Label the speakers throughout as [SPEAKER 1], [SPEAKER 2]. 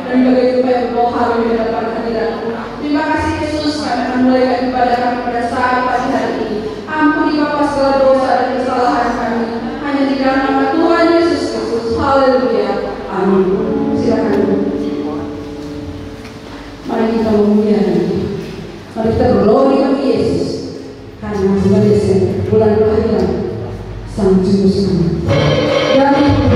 [SPEAKER 1] dan bagi upaya membawa harum di hadapan hadiratmu. Terima kasih Yesus, kami akan mulaikan ibadah kami pada saat pagi hari ini. Ampuni Bapa segala dosa dan kesalahan kami, hanya di dalam nama Tuhan Yesus Kristus. Haleluya. Amin. Silakan. Mari kita memuliakan Dia. Mari kita berlori bagi Yesus, karena bulan Desember, bulan kelahiran Sang Juru Selamat. Dari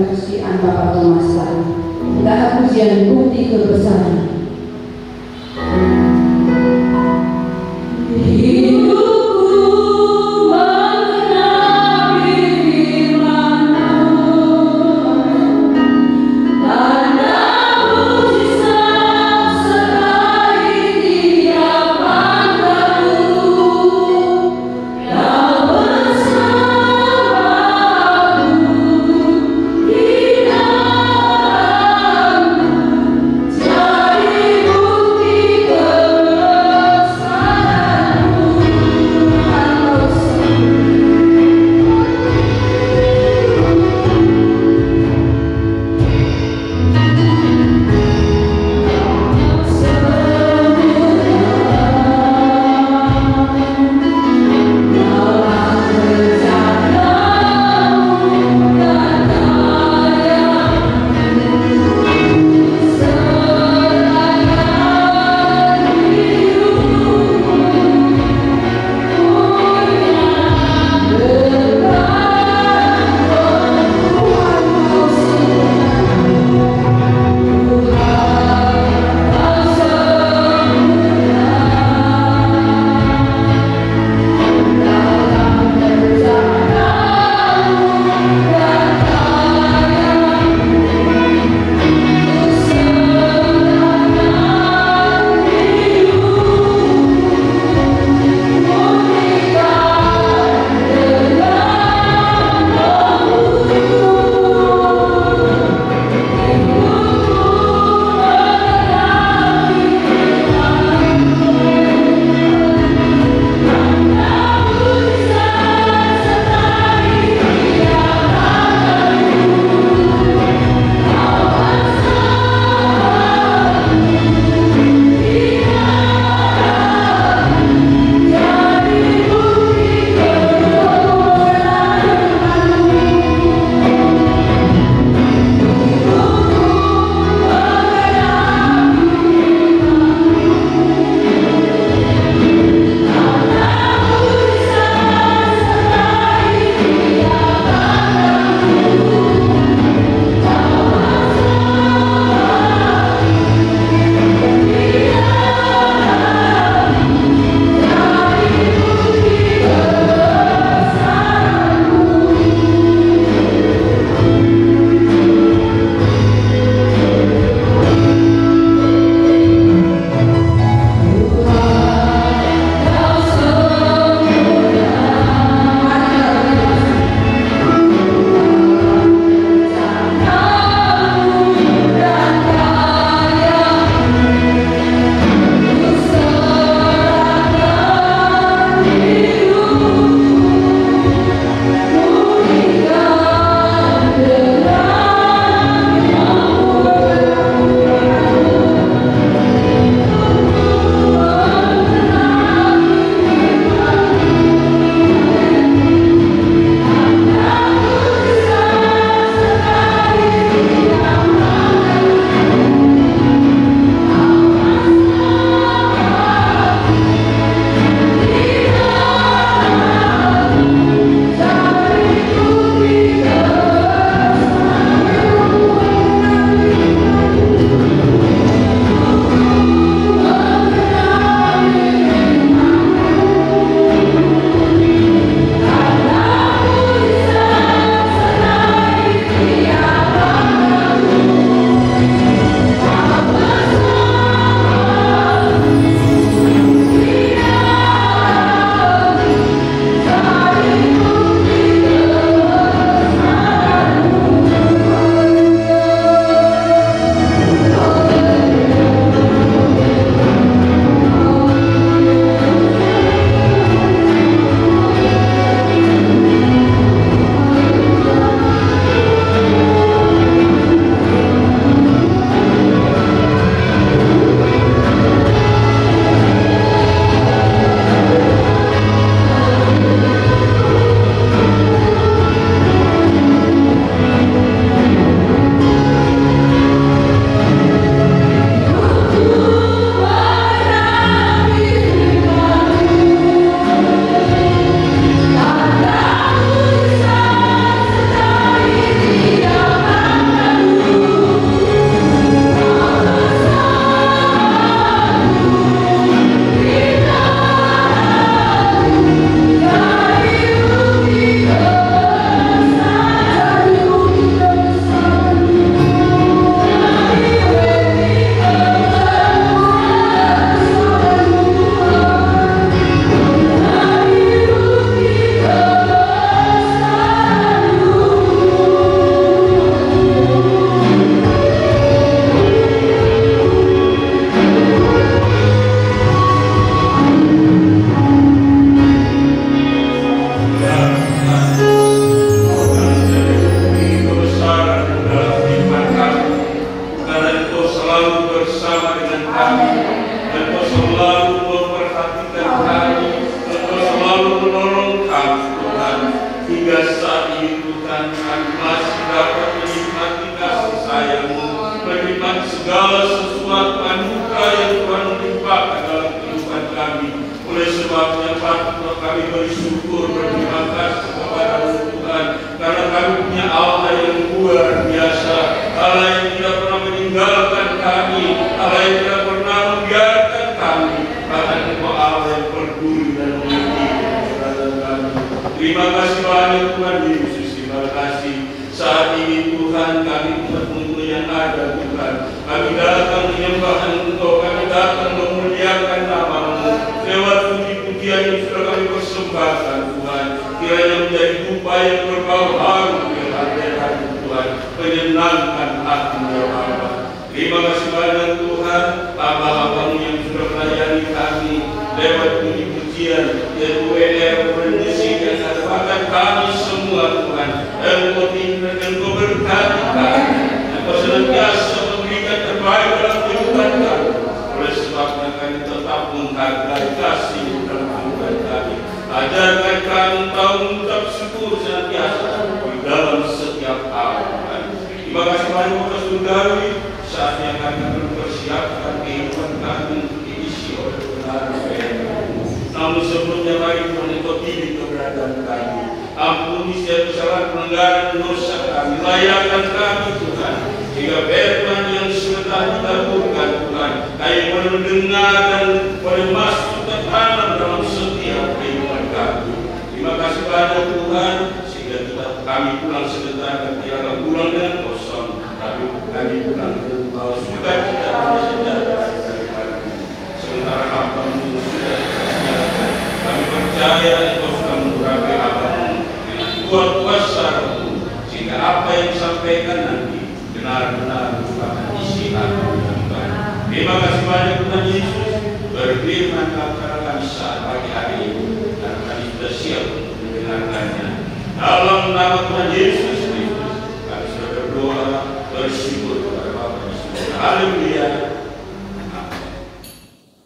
[SPEAKER 1] kesucian Bapa Tomasa. Inilah pujian bukti kebesaran.
[SPEAKER 2] Jadi kami masih dapat menikmati kasih sayang-Mu, menikmati segala sesuatu anugerah yang Tuhan limpahkan dalam kehidupan kami. Oleh sebabnya patut kami bersyukur, berterima kasih kepada Tuhan, karena kami punya Allah yang luar biasa, Allah yang tidak pernah meninggalkan kami, Allah yang tidak pernah membiarkan kami, bahkan Engkau Allah yang peduli dan mengerti keberadaan kami. Terima kasih banyak Tuhan Yesus, terima kasih. Saat ini Tuhan, kami umat-Mu yang ada Tuhan, kami datang menyembah Engkau, kami datang memuliakan nama-Mu lewat puji-pujian yang sudah kami persembahkan Tuhan. Kiranya menjadi upaya yang berbau harum di hati Tuhan, menyenangkan hati-Mu ya Allah. Terima kasih banyak Tuhan, hamba-hamba-Mu yang sudah melayani kami lewat puji-pujian, yaitu WR, musik yang ada bahkan kami semua Tuhan. Engkau berkati kami, Engkau senantiasa memberikan terbaik dalam kehidupan kami. Oleh sebabnya kami tetap menghargai kasih dalam kehidupan kami. Ajarkan kami tahu mengucap syukur senantiasa di dalam setiap hal. Terima kasih banyak Bapak Saudari, saatnya kami mempersiapkan kehidupan kami untuk diisi oleh kebenaran firman-Mu. Namun sebelumnya mari Tuhan Engkau pilih keberadaan kami. Ampuni setiap kesalahan, pelanggaran, dosa kami, layakkan kami Tuhan, jika firman yang sudah ditaburkan Tuhan, kami boleh mendengar dan boleh masuk ke dalam setiap kehidupan kami. Terima kasih banyak Tuhan, sehingga kami pulang sebentar dan tidak akan pulang dengan kosong, tapi kami pulang dengan membawa sukacita dan sejahtera daripada-Mu. Sementara hamba-Mu sudah dipersiapkan, kami percaya Engkau sudah mengurapi hamba-Mu buat kuasa, sehingga apa yang disampaikan nanti benar-benar merupakan isi hati Tuhan. Terima kasih banyak Tuhan Yesus, berfirman kepada kami saat pagi hari ini, dan kami sudah siap untuk mendengarkannya. Dalam nama Tuhan Yesus Kristus, kami sudah berdoa, bersyukur kepada Bapa di surga. Haleluya.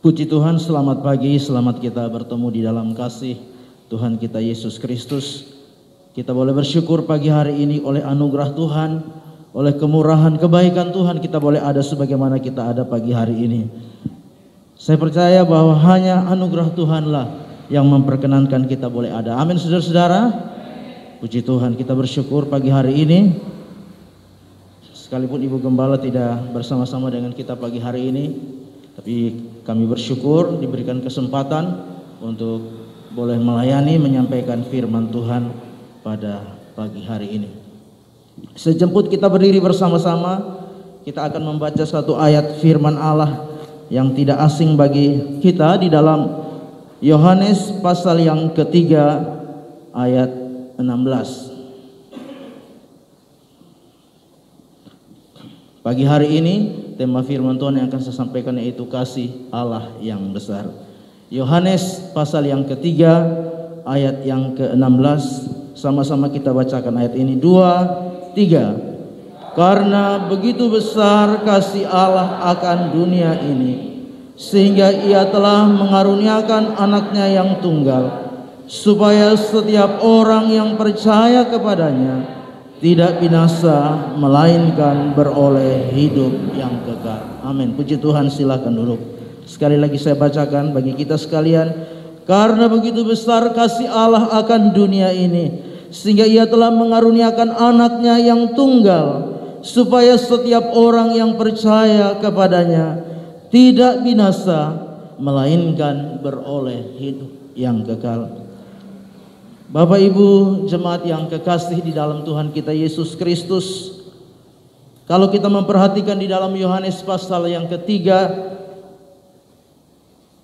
[SPEAKER 3] Puji Tuhan, selamat pagi, selamat kita bertemu di dalam kasih Tuhan kita Yesus Kristus. Kita boleh bersyukur pagi hari ini oleh anugerah Tuhan, oleh kemurahan kebaikan Tuhan, kita boleh ada sebagaimana kita ada pagi hari ini. Saya percaya bahwa hanya anugerah Tuhanlah yang memperkenankan kita boleh ada. Amin saudara-saudara. Puji Tuhan, kita bersyukur pagi hari ini. Sekalipun Ibu Gembala tidak bersama-sama dengan kita pagi hari ini, tapi kami bersyukur diberikan kesempatan untuk boleh melayani, menyampaikan firman Tuhan pada pagi hari ini. Sejemput kita berdiri bersama-sama, kita akan membaca satu ayat firman Allah yang tidak asing bagi kita di dalam Yohanes pasal yang ketiga ayat 16. Pagi hari ini tema firman Tuhan yang akan saya sampaikan yaitu kasih Allah yang besar. Yohanes pasal yang ketiga ayat yang ke-16. Sama-sama kita bacakan ayat ini. 2, 3. Karena begitu besar kasih Allah akan dunia ini, sehingga Ia telah mengaruniakan anaknya yang tunggal, supaya setiap orang yang percaya kepadanya tidak binasa, melainkan beroleh hidup yang kekal. Amin. Puji Tuhan, silakan duduk. Sekali lagi saya bacakan bagi kita sekalian. Karena begitu besar kasih Allah akan dunia ini, sehingga Ia telah mengaruniakan anaknya yang tunggal, supaya setiap orang yang percaya kepadanya tidak binasa, melainkan beroleh hidup yang kekal. Bapak Ibu jemaat yang kekasih di dalam Tuhan kita Yesus Kristus, kalau kita memperhatikan di dalam Yohanes pasal yang ketiga,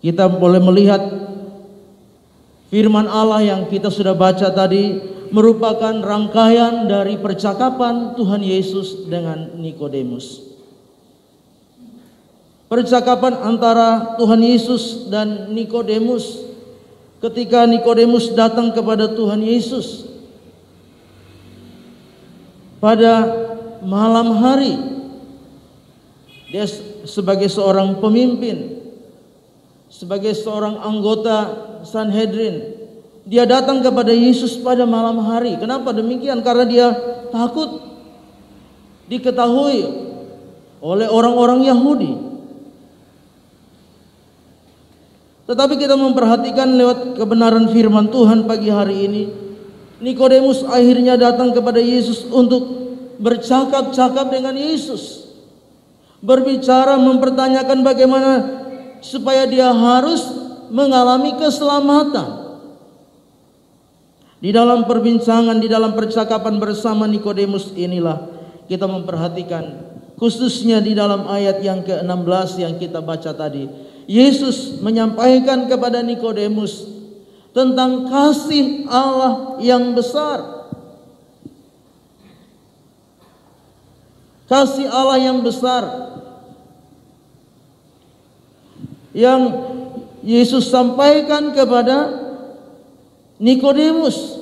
[SPEAKER 3] kita boleh melihat firman Allah yang kita sudah baca tadi merupakan rangkaian dari percakapan Tuhan Yesus dengan Nikodemus. Percakapan antara Tuhan Yesus dan Nikodemus ketika Nikodemus datang kepada Tuhan Yesus pada malam hari. Dia sebagai seorang pemimpin, sebagai seorang anggota Sanhedrin, Dia datang kepada Yesus pada malam hari. Kenapa demikian? Karena dia takut diketahui oleh orang-orang Yahudi. Tetapi kita memperhatikan lewat kebenaran firman Tuhan pagi hari ini, Nikodemus akhirnya datang kepada Yesus untuk bercakap-cakap dengan Yesus, berbicara, mempertanyakan bagaimana supaya dia harus mengalami keselamatan. Di dalam perbincangan, di dalam percakapan bersama Nikodemus inilah kita memperhatikan, khususnya di dalam ayat yang ke-16 yang kita baca tadi, Yesus menyampaikan kepada Nikodemus tentang kasih Allah yang besar. Kasih Allah yang besar yang Yesus sampaikan kepada Nikodemus,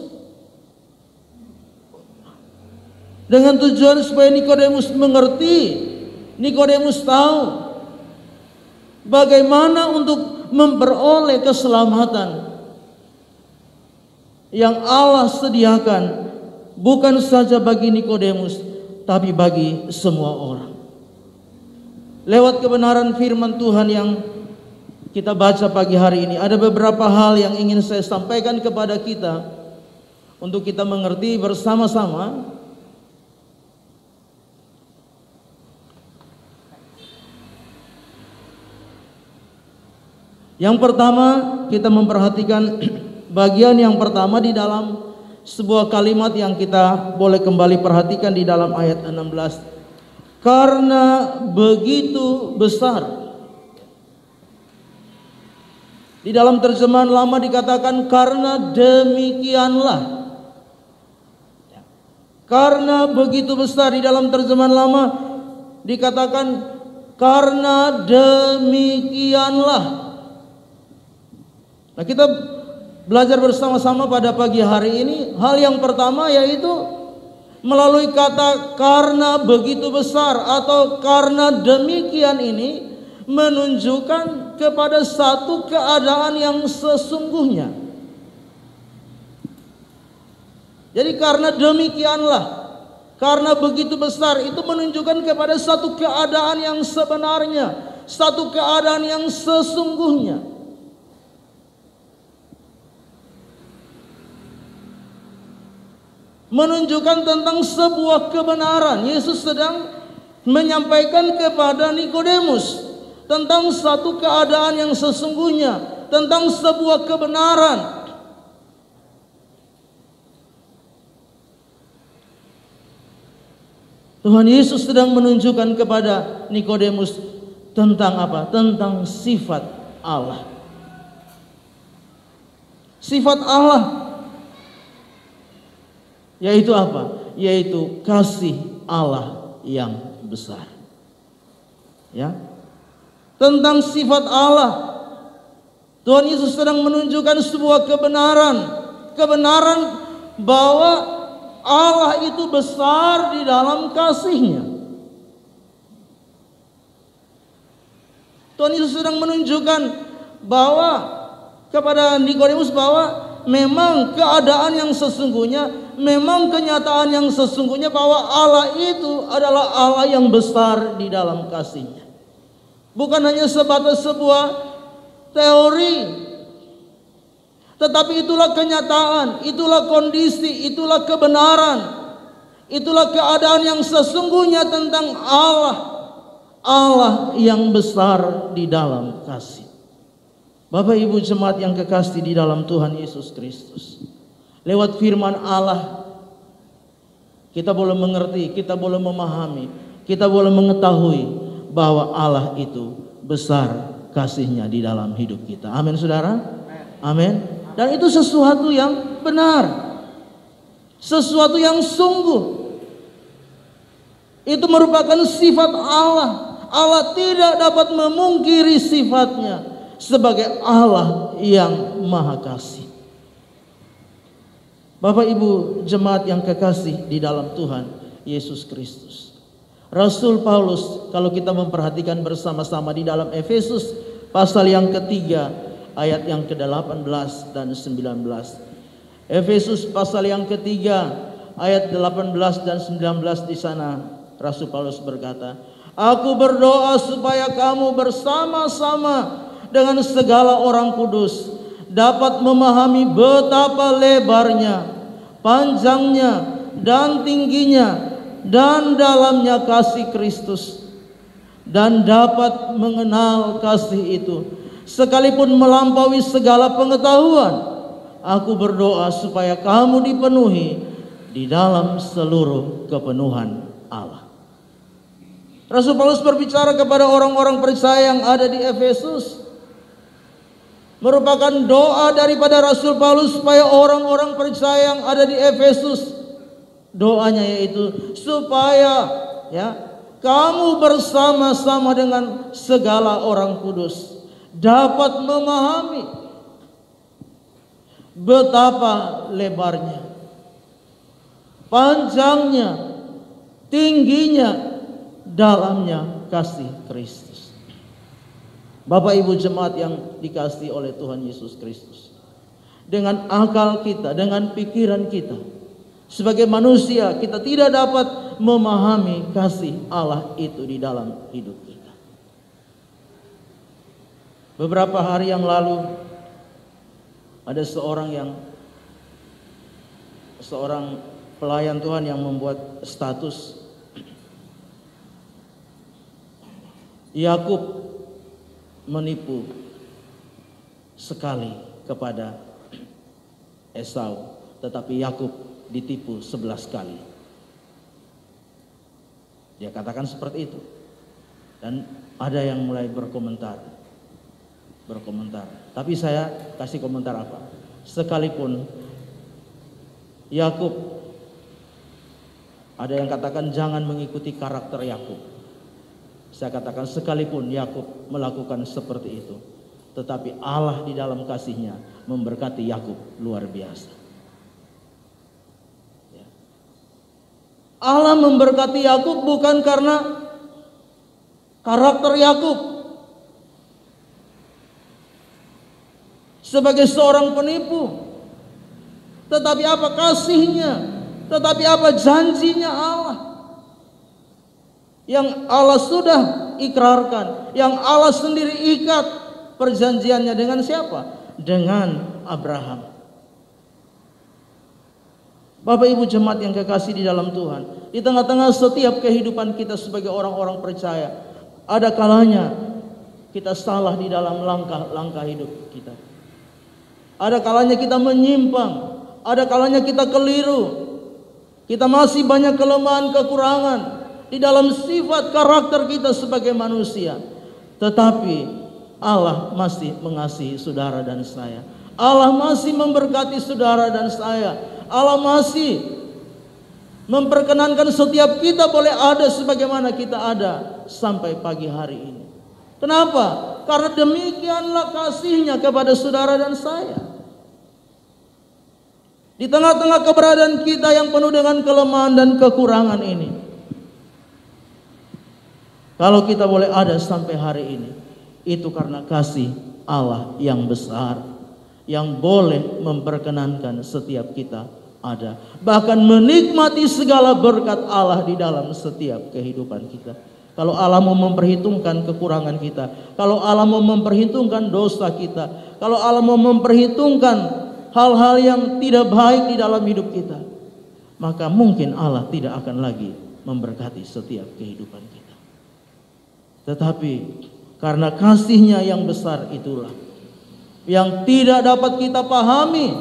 [SPEAKER 3] dengan tujuan supaya Nikodemus mengerti, Nikodemus tahu bagaimana untuk memperoleh keselamatan yang Allah sediakan, bukan saja bagi Nikodemus, tapi bagi semua orang. Lewat kebenaran firman Tuhan yang kita baca pagi hari ini, ada beberapa hal yang ingin saya sampaikan kepada kita untuk kita mengerti bersama-sama. Yang pertama, kita memperhatikan bagian yang pertama di dalam sebuah kalimat yang kita boleh kembali perhatikan di dalam ayat 16. Karena begitu besar. Di dalam terjemahan lama dikatakan karena demikianlah. Karena begitu besar. Di dalam terjemahan lama dikatakan karena demikianlah. Nah, kita belajar bersama-sama pada pagi hari ini. Hal yang pertama yaitu melalui kata karena begitu besar atau karena demikian ini menunjukkan kepada satu keadaan yang sesungguhnya. Jadi karena demikianlah, karena begitu besar, itu menunjukkan kepada satu keadaan yang sebenarnya, satu keadaan yang sesungguhnya. Menunjukkan tentang sebuah kebenaran. Yesus sedang menyampaikan kepada Nikodemus tentang satu keadaan yang sesungguhnya, tentang sebuah kebenaran. Tuhan Yesus sedang menunjukkan kepada Nikodemus tentang apa? Tentang sifat Allah. Sifat Allah yaitu apa? Yaitu kasih Allah yang besar. Ya. Tentang sifat Allah, Tuhan Yesus sedang menunjukkan sebuah kebenaran, kebenaran bahwa Allah itu besar di dalam kasih-Nya. Tuhan Yesus sedang menunjukkan bahwa kepada Nikodemus bahwa memang keadaan yang sesungguhnya, memang kenyataan yang sesungguhnya bahwa Allah itu adalah Allah yang besar di dalam kasih-Nya. Bukan hanya sebatas sebuah teori, tetapi itulah kenyataan, itulah kondisi, itulah kebenaran, itulah keadaan yang sesungguhnya tentang Allah, Allah yang besar di dalam kasih. Bapak Ibu jemaat yang kekasih di dalam Tuhan Yesus Kristus, lewat firman Allah kita boleh mengerti, kita boleh memahami, kita boleh mengetahui bahwa Allah itu besar kasih-Nya di dalam hidup kita. Amin saudara. Amin. Dan itu sesuatu yang benar, sesuatu yang sungguh. Itu merupakan sifat Allah. Allah tidak dapat memungkiri sifatnya sebagai Allah yang maha kasih. Bapak Ibu jemaat yang kekasih di dalam Tuhan Yesus Kristus, Rasul Paulus, kalau kita memperhatikan bersama-sama di dalam Efesus pasal yang ketiga ayat yang ke-18 dan 19, Efesus pasal yang ketiga ayat 18 dan 19 di sana Rasul Paulus berkata, "Aku berdoa supaya kamu bersama-sama dengan segala orang kudus dapat memahami betapa lebarnya, panjangnya, dan tingginya dan dalamnya kasih Kristus, dan dapat mengenal kasih itu sekalipun melampaui segala pengetahuan. Aku berdoa supaya kamu dipenuhi di dalam seluruh kepenuhan Allah." Rasul Paulus berbicara kepada orang-orang percaya yang ada di Efesus. Merupakan doa daripada Rasul Paulus supaya orang-orang percaya yang ada di Efesus, doanya yaitu supaya kamu bersama-sama dengan segala orang kudus dapat memahami betapa lebarnya, panjangnya, tingginya, dalamnya kasih Kristus. Bapak Ibu jemaat yang dikasihi oleh Tuhan Yesus Kristus, dengan akal kita, dengan pikiran kita sebagai manusia, kita tidak dapat memahami kasih Allah itu di dalam hidup kita. Beberapa hari yang lalu ada seorang pelayan Tuhan yang membuat status, Yakub menipu sekali kepada Esau, tetapi Yakub ditipu 11 kali. Dia katakan seperti itu. Dan ada yang mulai berkomentar. Tapi saya kasih komentar apa? Sekalipun Yakub, ada yang katakan jangan mengikuti karakter Yakub. Saya katakan sekalipun Yakub melakukan seperti itu, tetapi Allah di dalam kasih-Nya memberkati Yakub luar biasa. Allah memberkati Yakub bukan karena karakter Yakub sebagai seorang penipu, tetapi apa kasih-Nya, tetapi apa janjinya Allah yang Allah sudah ikrarkan, yang Allah sendiri ikat perjanjiannya dengan siapa? Dengan Abraham. Bapak Ibu jemaat yang kekasih di dalam Tuhan, di tengah-tengah setiap kehidupan kita sebagai orang-orang percaya, ada kalanya kita salah di dalam langkah-langkah hidup kita. Ada kalanya kita menyimpang, ada kalanya kita keliru. Kita masih banyak kelemahan, kekurangan di dalam sifat karakter kita sebagai manusia. Tetapi Allah masih mengasihi saudara dan saya. Allah masih memberkati saudara dan saya. Allah masih memperkenankan setiap kita boleh ada sebagaimana kita ada sampai pagi hari ini. Kenapa? Karena demikianlah kasih-Nya kepada saudara dan saya. Di tengah-tengah keberadaan kita yang penuh dengan kelemahan dan kekurangan ini, kalau kita boleh ada sampai hari ini, itu karena kasih Allah yang besar, yang boleh memperkenankan setiap kita ada, bahkan menikmati segala berkat Allah di dalam setiap kehidupan kita. Kalau Allah mau memperhitungkan kekurangan kita, kalau Allah mau memperhitungkan dosa kita, kalau Allah mau memperhitungkan hal-hal yang tidak baik di dalam hidup kita, maka mungkin Allah tidak akan lagi memberkati setiap kehidupan kita. Tetapi karena kasih-Nya yang besar itulah yang tidak dapat kita pahami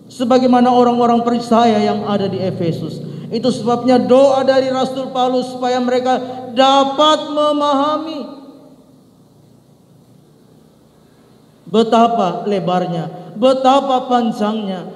[SPEAKER 3] sebagaimana orang-orang percaya yang ada di Efesus. Itu sebabnya doa dari Rasul Paulus supaya mereka dapat memahami betapa lebarnya, betapa panjangnya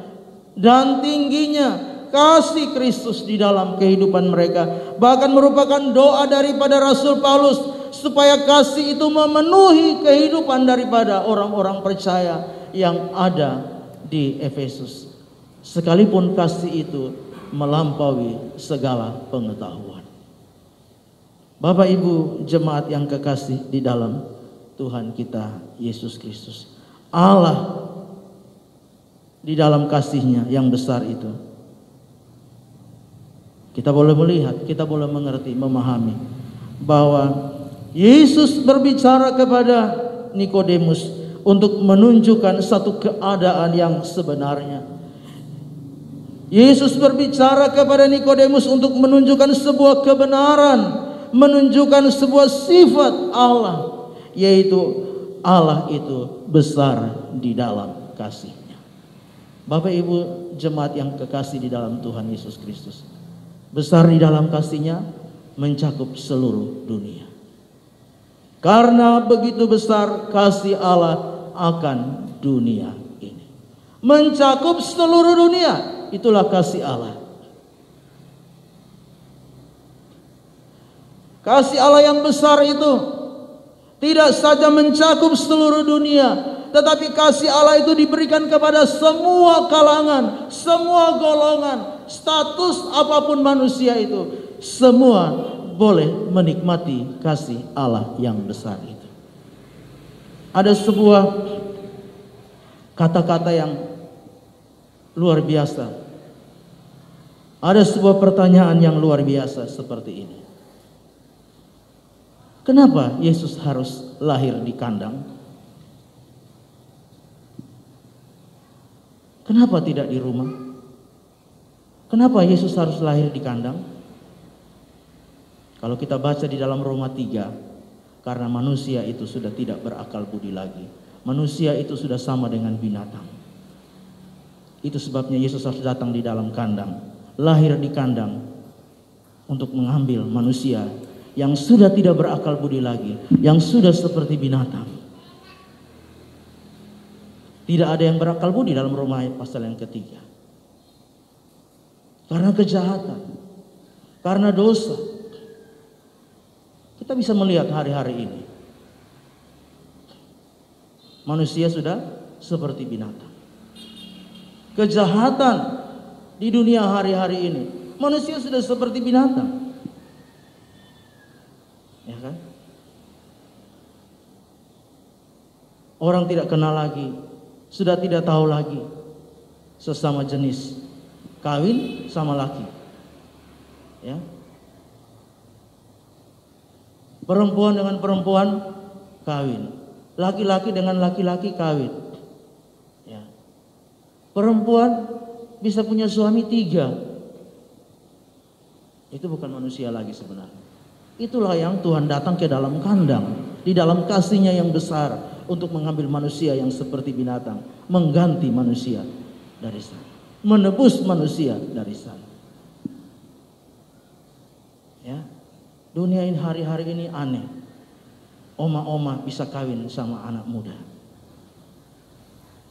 [SPEAKER 3] dan tingginya kasih Kristus di dalam kehidupan mereka. Bahkan merupakan doa daripada Rasul Paulus supaya kasih itu memenuhi kehidupan daripada orang-orang percaya yang ada di Efesus, sekalipun kasih itu melampaui segala pengetahuan. Bapak Ibu jemaat yang kekasih di dalam Tuhan kita Yesus Kristus, Allah di dalam kasih-Nya yang besar itu. Kita boleh melihat, kita boleh mengerti, memahami bahwa Yesus berbicara kepada Nikodemus untuk menunjukkan satu keadaan yang sebenarnya. Yesus berbicara kepada Nikodemus untuk menunjukkan sebuah kebenaran, menunjukkan sebuah sifat Allah, yaitu Allah itu besar di dalam kasih-Nya. Bapak Ibu jemaat yang kekasih di dalam Tuhan Yesus Kristus, besar di dalam kasih-Nya mencakup seluruh dunia. Karena begitu besar kasih Allah akan dunia ini, mencakup seluruh dunia. Itulah kasih Allah. Kasih Allah yang besar itu tidak saja mencakup seluruh dunia, tetapi kasih Allah itu diberikan kepada semua kalangan, semua golongan, status apapun manusia itu, semua boleh menikmati kasih Allah yang besar itu. Ada sebuah kata-kata yang luar biasa. Ada sebuah pertanyaan yang luar biasa seperti ini. Kenapa Yesus harus lahir di kandang? Kenapa tidak di rumah? Kenapa Yesus harus lahir di kandang? Kalau kita baca di dalam Roma 3, karena manusia itu sudah tidak berakal budi lagi. Manusia itu sudah sama dengan binatang. Itu sebabnya Yesus harus datang di dalam kandang, lahir di kandang untuk mengambil manusia yang sudah tidak berakal budi lagi, yang sudah seperti binatang. Tidak ada yang berakal budi dalam Roma pasal yang ketiga. Karena kejahatan, karena dosa. Kita bisa melihat hari-hari ini manusia sudah seperti binatang. Kejahatan di dunia hari-hari ini, manusia sudah seperti binatang. Ya kan? Orang tidak kenal lagi, sudah tidak tahu lagi sesama jenis, kawin sama laki. Ya. Perempuan dengan perempuan kawin, laki-laki dengan laki-laki kawin. Ya. Perempuan bisa punya suami 3. Itu bukan manusia lagi sebenarnya. Itulah yang Tuhan datang ke dalam kandang, di dalam kasih-Nya yang besar, untuk mengambil manusia yang seperti binatang, mengganti manusia dari sana, menebus manusia dari sana. Ya, dunia ini hari-hari ini aneh. Oma-oma bisa kawin sama anak muda.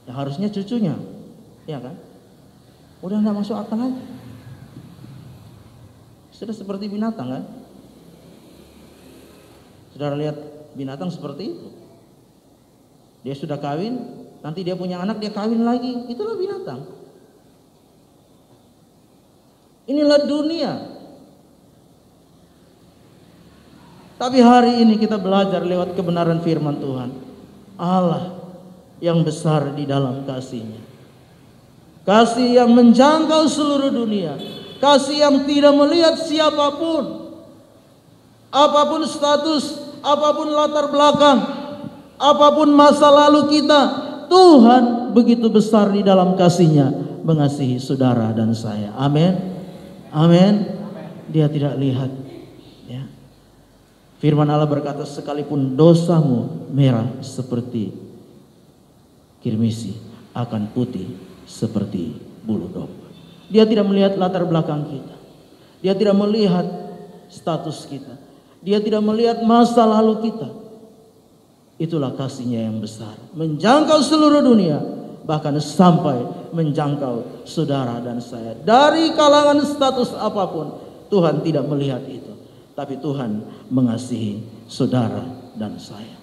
[SPEAKER 3] Ya harusnya cucunya, ya kan? Udah nggak masuk akal lagi. Sudah seperti binatang kan? Saudara lihat binatang seperti itu. Dia sudah kawin, nanti dia punya anak, dia kawin lagi. Itulah binatang. Inilah dunia. Tapi hari ini kita belajar lewat kebenaran firman Tuhan. Allah yang besar di dalam kasih-Nya. Kasih yang menjangkau seluruh dunia. Kasih yang tidak melihat siapapun, apapun status, apapun latar belakang, apapun masa lalu kita. Tuhan begitu besar di dalam kasih-Nya mengasihi saudara dan saya. Amin. Amin. Dia tidak lihat. Ya. Firman Allah berkata, sekalipun dosamu merah seperti kirmisi, akan putih seperti bulu domba. Dia tidak melihat latar belakang kita. Dia tidak melihat status kita. Dia tidak melihat masa lalu kita. Itulah kasih-Nya yang besar, menjangkau seluruh dunia, bahkan sampai menjangkau saudara dan saya. Dari kalangan status apapun, Tuhan tidak melihat itu. Tapi Tuhan mengasihi saudara dan saya.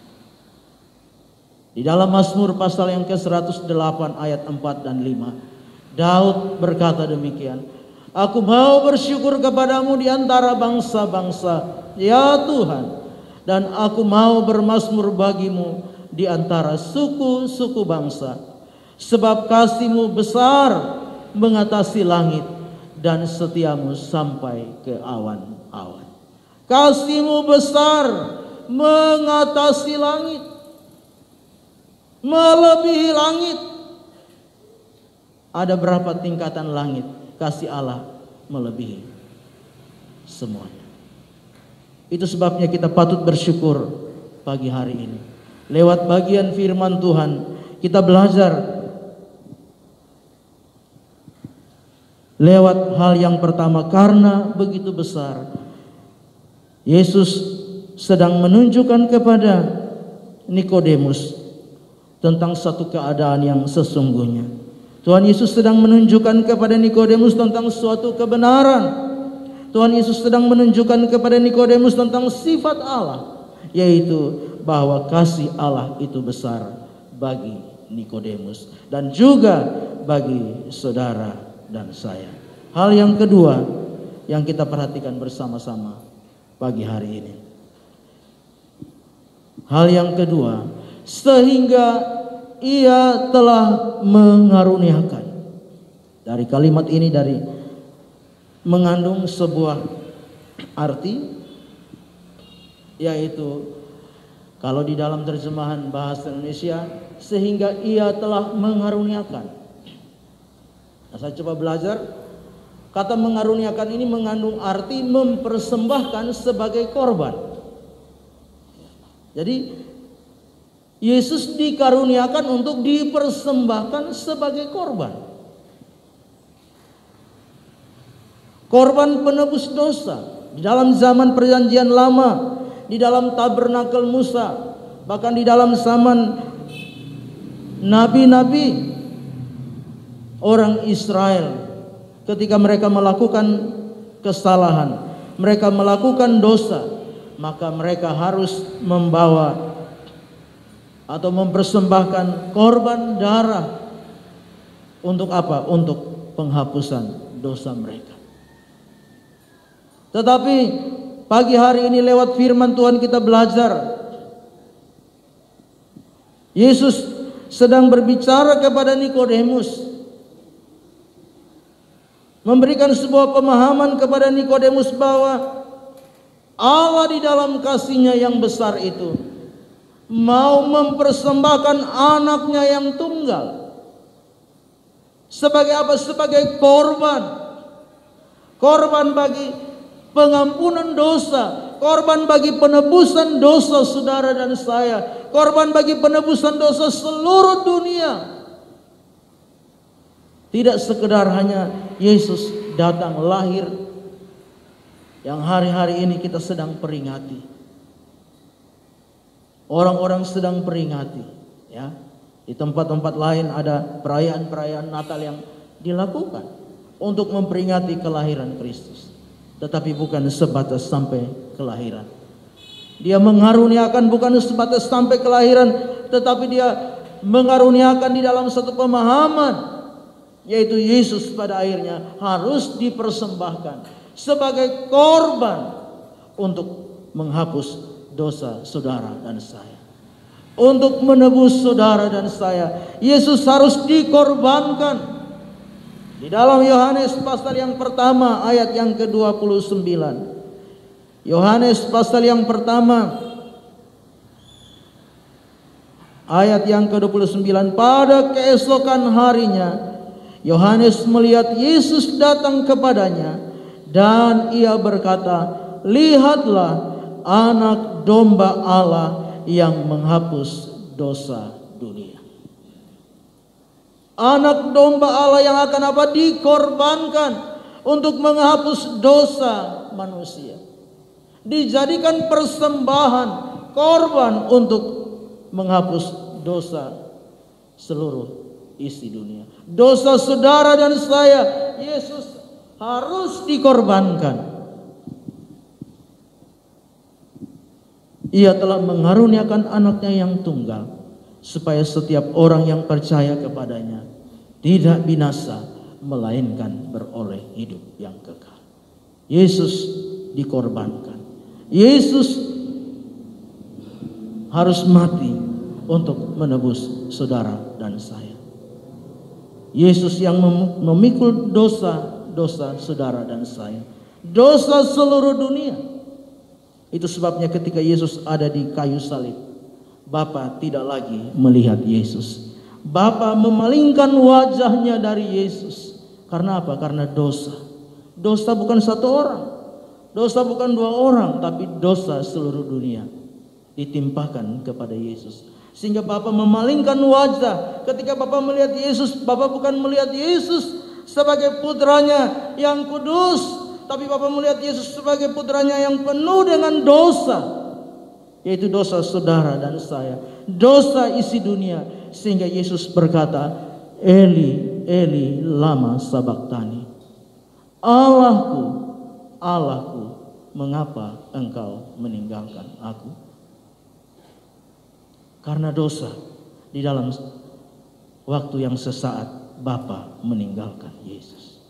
[SPEAKER 3] Di dalam Mazmur pasal yang ke-108 ayat 4 dan 5, Daud berkata demikian, aku mau bersyukur kepadamu di antara bangsa-bangsa, ya Tuhan, dan aku mau bermazmur bagimu di antara suku-suku bangsa. Sebab kasih-Mu besar mengatasi langit, dan setia-Mu sampai ke awan-awan. Kasih-Mu besar mengatasi langit, melebihi langit. Ada berapa tingkatan langit? Kasih Allah melebihi semuanya. Itu sebabnya kita patut bersyukur pagi hari ini. Lewat bagian firman Tuhan kita belajar lewat hal yang pertama, karena begitu besar. Yesus sedang menunjukkan kepada Nikodemus tentang satu keadaan yang sesungguhnya. Tuhan Yesus sedang menunjukkan kepada Nikodemus tentang suatu kebenaran. Tuhan Yesus sedang menunjukkan kepada Nikodemus tentang sifat Allah, yaitu bahwa kasih Allah itu besar bagi Nikodemus dan juga bagi saudara dan saya. Hal yang kedua yang kita perhatikan bersama-sama pagi hari ini. Hal yang kedua, sehingga Ia telah mengaruniakan. Dari kalimat ini mengandung sebuah arti, yaitu kalau di dalam terjemahan bahasa Indonesia, sehingga Ia telah mengaruniakan. Nah, saya coba belajar. Kata mengaruniakan ini mengandung arti mempersembahkan sebagai korban. Jadi Yesus dikaruniakan untuk dipersembahkan sebagai korban. Korban penebus dosa. Di dalam zaman perjanjian lama, di dalam tabernakel Musa, bahkan di dalam zaman nabi-nabi, orang Israel ketika mereka melakukan kesalahan, mereka melakukan dosa, maka mereka harus membawa atau mempersembahkan korban darah. Untuk apa? Untuk penghapusan dosa mereka. Tetapi pagi hari ini lewat firman Tuhan kita belajar, Yesus sedang berbicara kepada Nikodemus, memberikan sebuah pemahaman kepada Nikodemus bahwa Allah di dalam kasih-Nya yang besar itu mau mempersembahkan anaknya yang tunggal. Sebagai apa? Sebagai korban. Korban bagi pengampunan dosa, korban bagi penebusan dosa saudara dan saya, korban bagi penebusan dosa seluruh dunia. Tidak sekedar hanya Yesus datang lahir yang hari-hari ini kita sedang peringati. Orang-orang sedang peringati, ya. Di tempat-tempat lain ada perayaan-perayaan Natal yang dilakukan untuk memperingati kelahiran Kristus. Tetapi bukan sebatas sampai kelahiran. Dia mengaruniakan bukan sebatas sampai kelahiran, tetapi Dia mengaruniakan di dalam satu pemahaman, yaitu Yesus pada akhirnya harus dipersembahkan sebagai korban untuk menghapus dosa saudara dan saya. Untuk menebus saudara dan saya, Yesus harus dikorbankan. Di dalam Yohanes pasal yang pertama ayat yang ke-29. Yohanes pasal yang pertama ayat yang ke-29. Pada keesokan harinya Yohanes melihat Yesus datang kepadanya, dan ia berkata, "Lihatlah anak domba Allah yang menghapus dosa dunia." Anak domba Allah yang akan apa? Dikorbankan untuk menghapus dosa manusia. Dijadikan persembahan, korban untuk menghapus dosa seluruh isi dunia. Dosa saudara dan saya, Yesus harus dikorbankan. Ia telah mengaruniakan anaknya yang tunggal, supaya setiap orang yang percaya kepadanya tidak binasa, melainkan beroleh hidup yang kekal. Yesus dikorbankan. Yesus harus mati untuk menebus saudara dan saya. Yesus yang memikul dosa saudara dan saya, dosa seluruh dunia. Itu sebabnya ketika Yesus ada di kayu salib, Bapa tidak lagi melihat Yesus. Bapa memalingkan wajahnya dari Yesus. Karena apa? Karena dosa. Dosa bukan satu orang, dosa bukan dua orang, tapi dosa seluruh dunia ditimpakan kepada Yesus. Sehingga Bapa memalingkan wajah. Ketika Bapa melihat Yesus, Bapa bukan melihat Yesus sebagai putranya yang kudus, tapi Bapa melihat Yesus sebagai putranya yang penuh dengan dosa, yaitu dosa saudara dan saya, dosa isi dunia. Sehingga Yesus berkata, Eli, Eli, lama sabachthani. Allahku, Allahku, mengapa engkau meninggalkan aku? Karena dosa, di dalam waktu yang sesaat Bapa meninggalkan Yesus.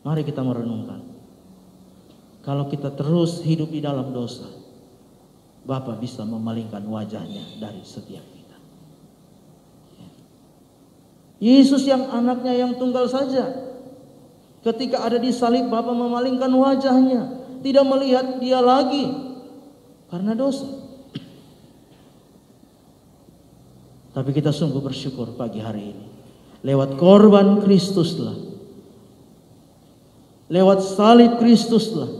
[SPEAKER 3] Mari kita merenungkan. Kalau kita terus hidup di dalam dosa, Bapa bisa memalingkan wajahnya dari setiap kita. Yesus yang anaknya yang tunggal saja, ketika ada di salib, Bapa memalingkan wajahnya, tidak melihat dia lagi karena dosa. Tapi kita sungguh bersyukur pagi hari ini, lewat korban Kristuslah, lewat salib Kristuslah,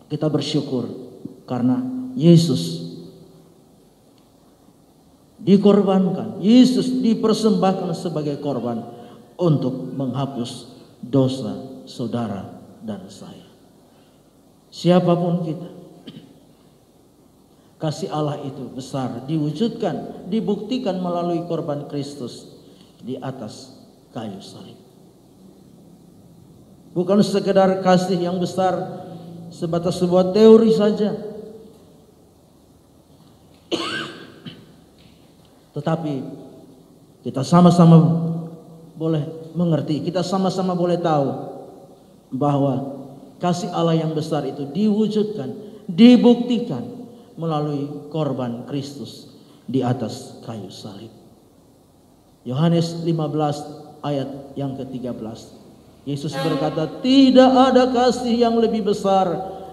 [SPEAKER 3] kita bersyukur karena Yesus dikorbankan, Yesus dipersembahkan sebagai korban untuk menghapus dosa saudara dan saya. Siapapun kita, kasih Allah itu besar, diwujudkan, dibuktikan melalui korban Kristus di atas kayu salib. Bukan sekedar kasih yang besar sebatas sebuah teori saja, tetapi kita sama-sama boleh mengerti, kita sama-sama boleh tahu bahwa kasih Allah yang besar itu diwujudkan, dibuktikan melalui korban Kristus di atas kayu salib. Yohanes 15 ayat yang ke-13. Yesus berkata, tidak ada kasih yang lebih besar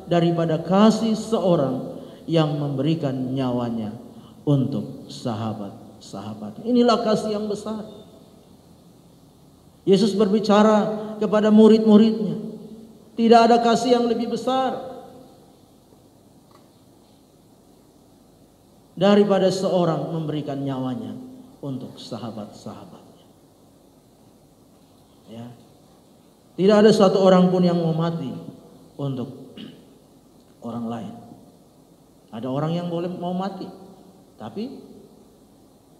[SPEAKER 3] daripada kasih seorang yang memberikan nyawanya untuk sahabat-sahabat. Inilah kasih yang besar. Yesus berbicara kepada murid-muridnya, tidak ada kasih yang lebih besar daripada seorang memberikan nyawanya untuk sahabat-sahabatnya. Ya. Tidak ada satu orang pun yang mau mati untuk orang lain. Ada orang yang boleh mau mati, tapi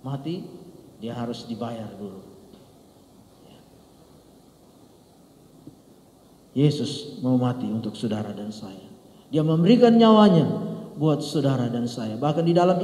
[SPEAKER 3] mati dia harus dibayar dulu. Yesus mau mati untuk saudara dan saya. Dia memberikan nyawanya buat saudara dan saya. Bahkan di dalam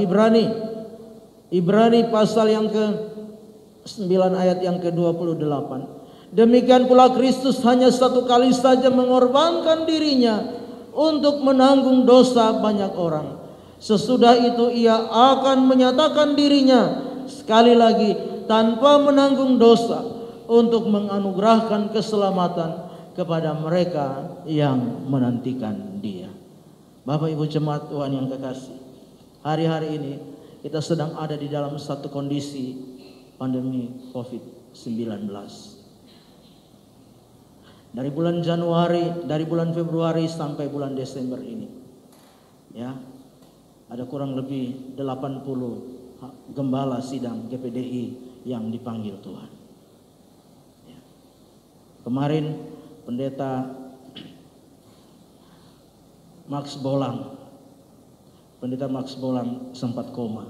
[SPEAKER 3] Ibrani pasal yang ke-9 ayat yang ke-28. Demikian pula Kristus hanya satu kali saja mengorbankan dirinya untuk menanggung dosa banyak orang. Sesudah itu ia akan menyatakan dirinya sekali lagi tanpa menanggung dosa untuk menganugerahkan keselamatan kepada mereka yang menantikan dia. Bapak Ibu jemaat Tuhan yang kekasih, hari-hari ini kita sedang ada di dalam satu kondisi pandemi COVID-19. Dari bulan Januari, dari bulan Februari sampai bulan Desember ini, ya, ada kurang lebih 80 gembala sidang GPDI yang dipanggil Tuhan. Ya. Kemarin pendeta Max Bolang sempat koma,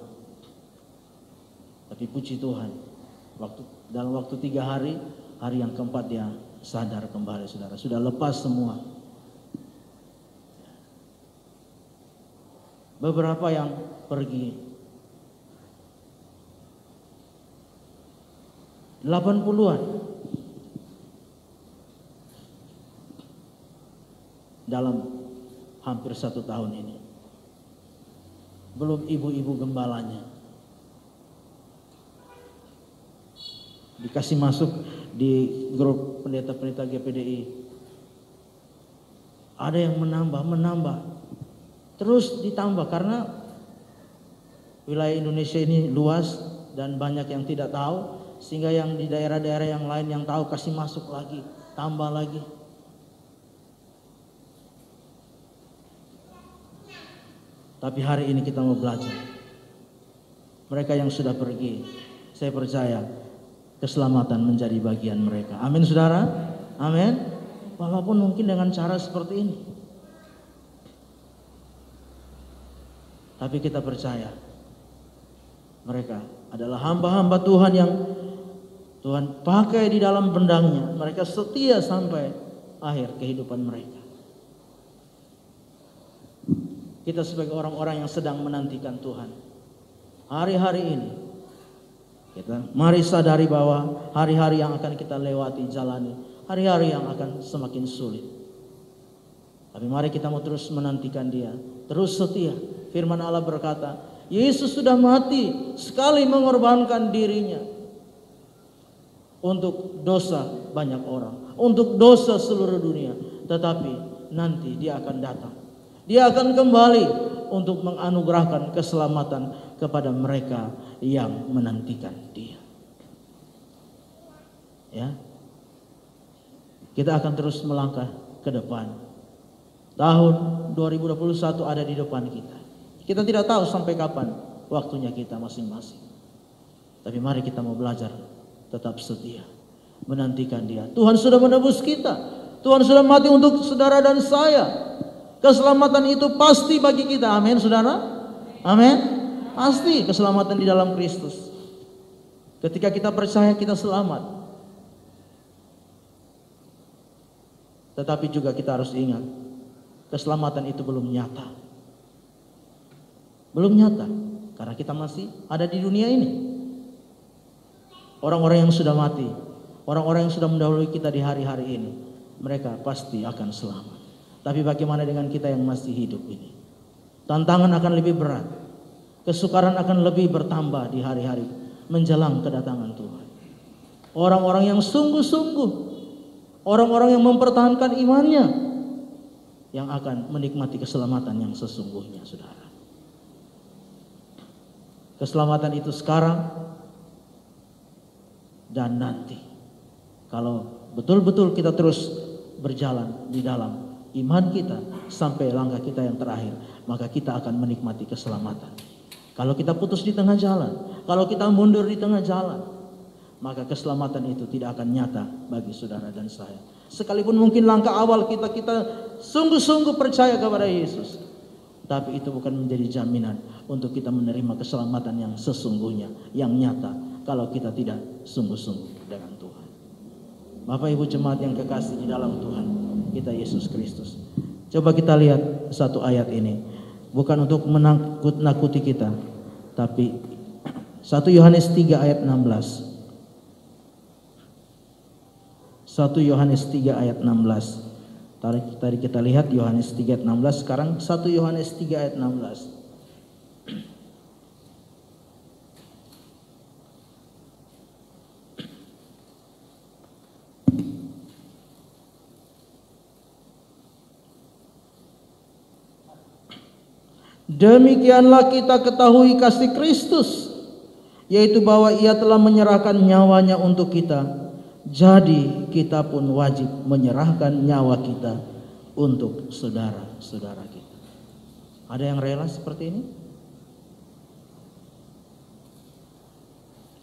[SPEAKER 3] tapi puji Tuhan, dalam waktu 3 hari, hari yang keempat dia sadar kembali, saudara. Sudah lepas semua. Beberapa yang pergi 80-an dalam hampir 1 tahun ini. belum ibu-ibu gembalanya. Dikasih masuk di grup pendeta-pendeta GPDI. Ada yang menambah, terus ditambah karena wilayah Indonesia ini luas dan banyak yang tidak tahu, sehingga yang di daerah-daerah yang lain yang tahu kasih masuk lagi, tambah lagi. Tapi hari ini kita mau belajar. Mereka yang sudah pergi, saya percaya keselamatan menjadi bagian mereka. Amin saudara? Amin. Walaupun mungkin dengan cara seperti ini. Tapi kita percaya mereka adalah hamba-hamba Tuhan yang Tuhan pakai di dalam bendangnya. Mereka setia sampai akhir kehidupan mereka. Kita sebagai orang-orang yang sedang menantikan Tuhan, hari-hari ini kita mari sadari bahwa hari-hari yang akan kita lewati, jalani, hari-hari yang akan semakin sulit. Tapi mari kita mau terus menantikan Dia, terus setia. Firman Allah berkata, Yesus sudah mati sekali mengorbankan dirinya untuk dosa banyak orang, untuk dosa seluruh dunia. Tetapi nanti Dia akan datang. Dia akan kembali untuk menganugerahkan keselamatan kepada mereka yang menantikan Dia. Ya. Kita akan terus melangkah ke depan. Tahun 2021 ada di depan kita. Kita tidak tahu sampai kapan waktunya kita masing-masing. Tapi mari kita mau belajar tetap setia, menantikan Dia. Tuhan sudah menebus kita. Tuhan sudah mati untuk saudara dan saya. Keselamatan itu pasti bagi kita. Amin saudara? Amin. Pasti keselamatan di dalam Kristus. Ketika kita percaya kita selamat. Tetapi juga kita harus ingat, keselamatan itu belum nyata. Belum nyata, karena kita masih ada di dunia ini. Orang-orang yang sudah mati, orang-orang yang sudah mendahului kita di hari-hari ini, mereka pasti akan selamat. Tapi bagaimana dengan kita yang masih hidup ini? Tantangan akan lebih berat, kesukaran akan lebih bertambah di hari-hari menjelang kedatangan Tuhan. Orang-orang yang sungguh-sungguh, orang-orang yang mempertahankan imannya, yang akan menikmati keselamatan yang sesungguhnya, saudara. Keselamatan itu sekarang dan nanti. Kalau betul-betul kita terus berjalan di dalam iman kita sampai langkah kita yang terakhir, maka kita akan menikmati keselamatan. Kalau kita putus di tengah jalan, kalau kita mundur di tengah jalan, maka keselamatan itu tidak akan nyata bagi saudara dan saya. Sekalipun mungkin langkah awal kita sungguh-sungguh percaya kepada Yesus, tapi itu bukan menjadi jaminan untuk kita menerima keselamatan yang sesungguhnya, yang nyata, kalau kita tidak sungguh-sungguh dengan Tuhan. Bapak Ibu jemaat yang kekasih di dalam Tuhan kita Yesus Kristus, coba kita lihat satu ayat ini, bukan untuk menakut-nakuti kita, tapi 1 Yohanes 3 ayat 16. 1 Yohanes 3 ayat 16. Tadi kita lihat Yohanes 3 ayat 16, sekarang 1 Yohanes 3 ayat 16. Demikianlah kita ketahui kasih Kristus, yaitu bahwa Ia telah menyerahkan nyawanya untuk kita. Jadi kita pun wajib menyerahkan nyawa kita untuk saudara-saudara kita. Ada yang rela seperti ini?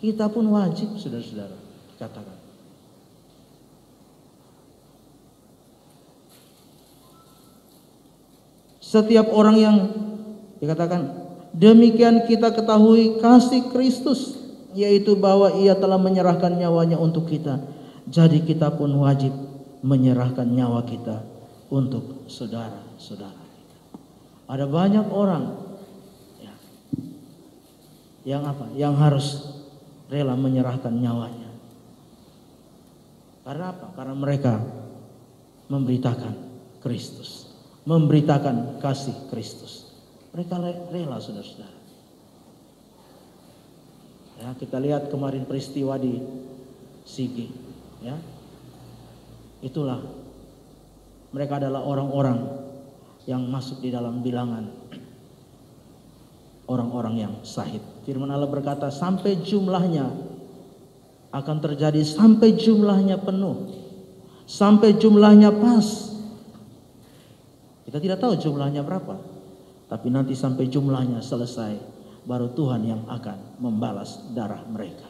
[SPEAKER 3] Kita pun wajib, saudara-saudara, katakan. Setiap orang yang dikatakan, demikian kita ketahui kasih Kristus, yaitu bahwa Ia telah menyerahkan nyawanya untuk kita. Jadi kita pun wajib menyerahkan nyawa kita untuk saudara-saudara kita. Ada banyak orang yang harus rela menyerahkan nyawanya. Karena apa? Karena mereka memberitakan Kristus, memberitakan kasih Kristus. Mereka rela, saudara-saudara. Ya, kita lihat kemarin peristiwa di Sigi, ya. Itulah mereka adalah orang-orang yang masuk di dalam bilangan orang-orang yang syahid. Firman Allah berkata, sampai jumlahnya akan terjadi, sampai jumlahnya penuh, sampai jumlahnya pas. Kita tidak tahu jumlahnya berapa, tapi nanti sampai jumlahnya selesai, baru Tuhan yang akan membalas darah mereka.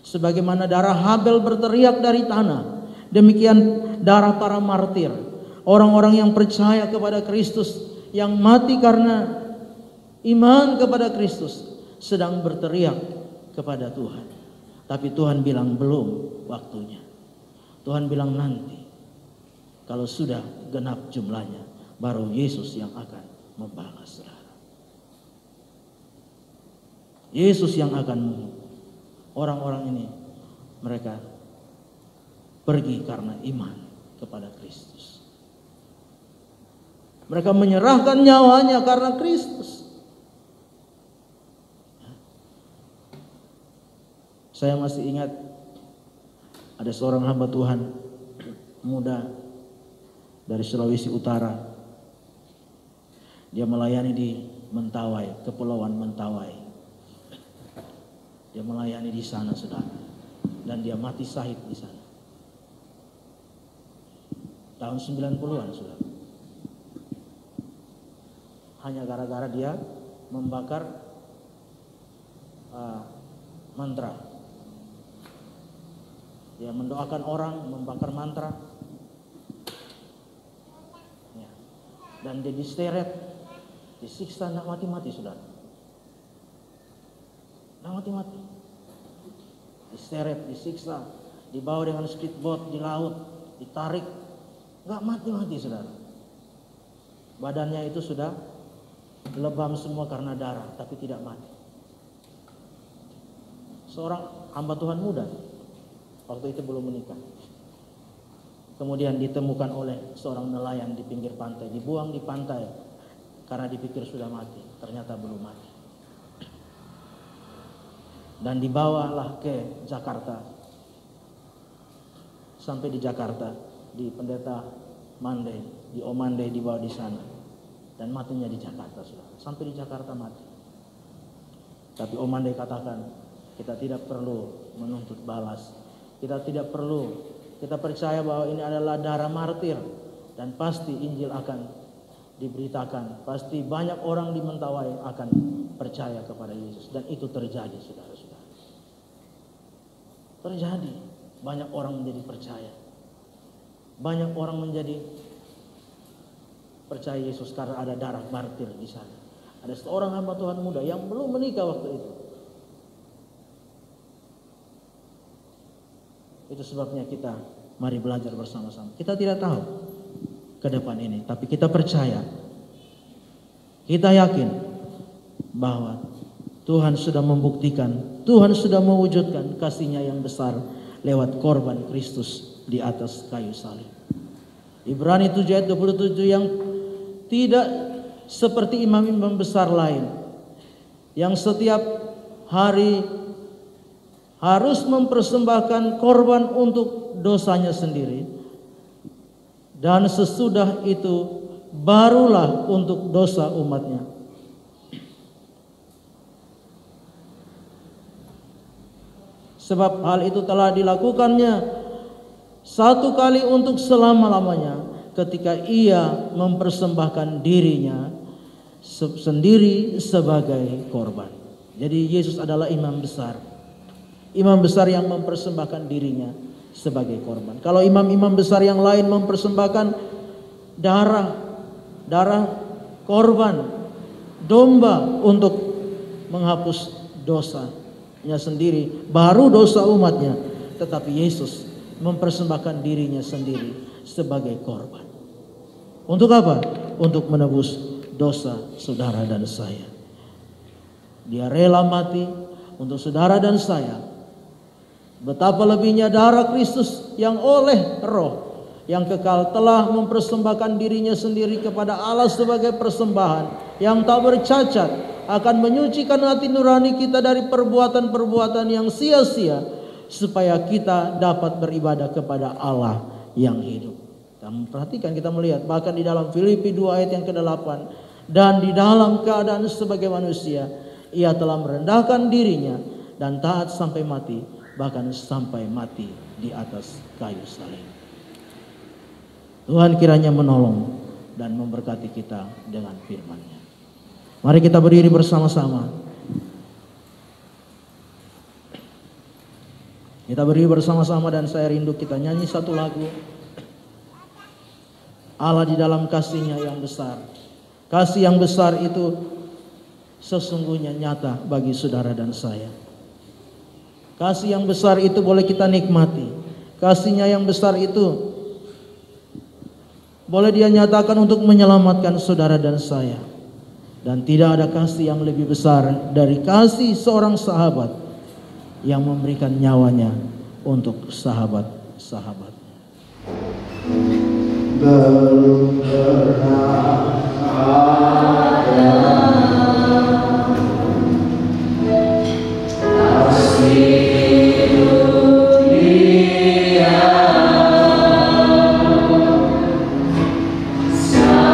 [SPEAKER 3] Sebagaimana darah Habel berteriak dari tanah, demikian darah para martir, orang-orang yang percaya kepada Kristus, yang mati karena iman kepada Kristus, sedang berteriak kepada Tuhan. Tapi Tuhan bilang belum waktunya. Tuhan bilang nanti, kalau sudah genap jumlahnya, baru Yesus yang akan membalas. Yesus yang akan menghukum. Orang-orang ini, mereka pergi karena iman kepada Kristus. Mereka menyerahkan nyawanya karena Kristus. Saya masih ingat ada seorang hamba Tuhan muda dari Sulawesi Utara. Dia melayani di Mentawai, Kepulauan Mentawai. Dia melayani di sana, saudara, dan dia mati syahid di sana. Tahun 90-an, saudara. Hanya gara-gara dia membakar mantra. Dia mendoakan orang, membakar mantra. Ya. Dan dia diseret, disiksa, tidak mati-mati, saudara. Tidak mati-mati. Diseret, disiksa, dibawa dengan speedboat di laut, ditarik. Nggak mati-mati, saudara. Badannya itu sudah lebam semua karena darah, tapi tidak mati. Seorang hamba Tuhan muda, waktu itu belum menikah. Kemudian ditemukan oleh seorang nelayan di pinggir pantai, dibuang di pantai karena dipikir sudah mati, ternyata belum mati. Dan dibawalah ke Jakarta. Sampai di Jakarta, di Pendeta Mande, di Omande, dibawa di sana. Dan matinya di Jakarta, saudara. Sampai di Jakarta mati. Tapi Omande katakan, kita tidak perlu menuntut balas. Kita tidak perlu, kita percaya bahwa ini adalah darah martir. Dan pasti Injil akan diberitakan. Pasti banyak orang di Mentawai akan percaya kepada Yesus. Dan itu terjadi, saudara-saudara. Terjadi. Banyak orang menjadi percaya. Banyak orang menjadi percaya Yesus karena ada darah martir di sana. Ada seorang hamba Tuhan muda yang belum menikah waktu itu. Itu sebabnya kita mari belajar bersama-sama. Kita tidak tahu ke depan ini, tapi kita percaya. Kita yakin bahwa Tuhan sudah membuktikan, Tuhan sudah mewujudkan kasih-Nya yang besar lewat korban Kristus di atas kayu salib. Ibrani 7 ayat 27 yang tidak seperti imam-imam besar lain yang setiap hari harus mempersembahkan korban untuk dosanya sendiri, dan sesudah itu barulah untuk dosa umatnya. Sebab hal itu telah dilakukannya satu kali untuk selama-lamanya ketika ia mempersembahkan dirinya sendiri sebagai korban. Jadi Yesus adalah imam besar. Imam besar yang mempersembahkan dirinya sebagai korban. Kalau imam-imam besar yang lain mempersembahkan darah korban domba untuk menghapus dosanya sendiri, baru dosa umatnya. Tetapi Yesus mempersembahkan dirinya sendiri sebagai korban. Untuk apa? Untuk menebus dosa saudara dan saya. Dia rela mati untuk saudara dan saya. Betapa lebihnya darah Kristus yang oleh Roh yang kekal telah mempersembahkan dirinya sendiri kepada Allah sebagai persembahan yang tak bercacat, akan menyucikan hati nurani kita dari perbuatan-perbuatan yang sia-sia, supaya kita dapat beribadah kepada Allah yang hidup. Dan perhatikan, kita melihat bahkan di dalam Filipi 2 ayat yang ke-8, dan di dalam keadaan sebagai manusia, ia telah merendahkan dirinya dan taat sampai mati, bahkan sampai mati di atas kayu salib. Tuhan kiranya menolong dan memberkati kita dengan firman-Nya. Mari kita berdiri bersama-sama. Kita berdiri bersama-sama dan saya rindu kita nyanyi satu lagu. Allah di dalam kasih-Nya yang besar. Kasih yang besar itu sesungguhnya nyata bagi saudara dan saya. Kasih yang besar itu boleh kita nikmati. Kasih-Nya yang besar itu boleh Dia nyatakan untuk menyelamatkan saudara dan saya. Dan tidak ada kasih yang lebih besar dari kasih seorang sahabat yang memberikan nyawanya untuk sahabat-sahabat.
[SPEAKER 4] Belum pernah ada kasih
[SPEAKER 5] Sa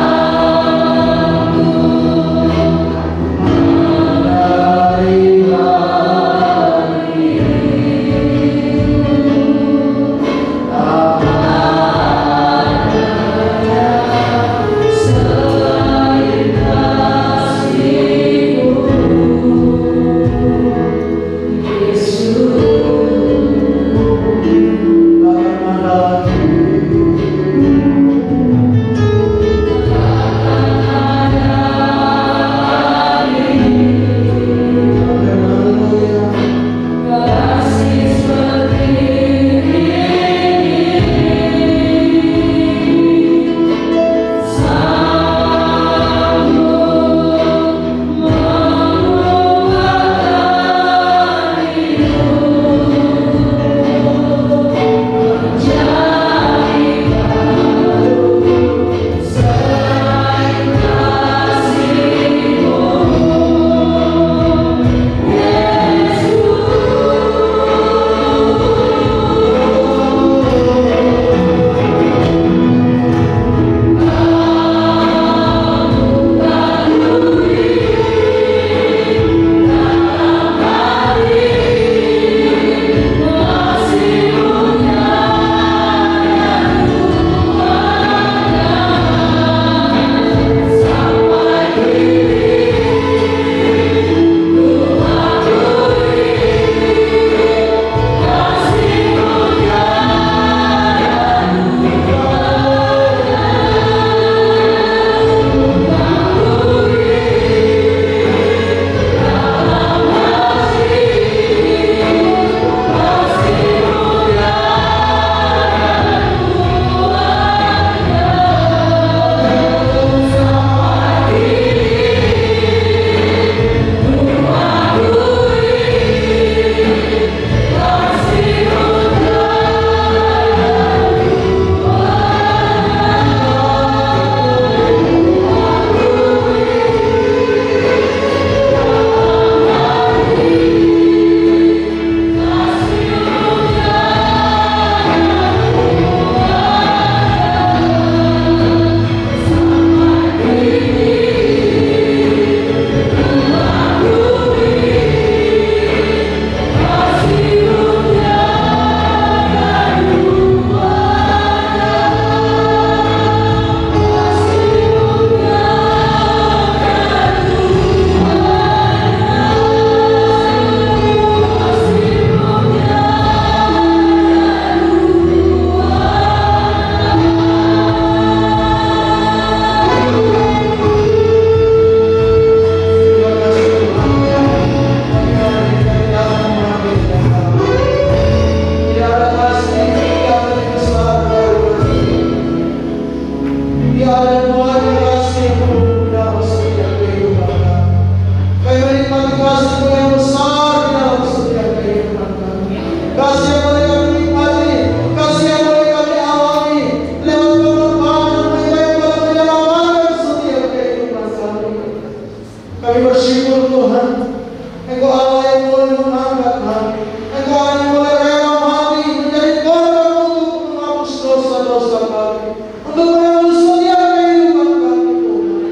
[SPEAKER 5] dosa kami, untuk menebus setiap kehidupan kami Tuhan.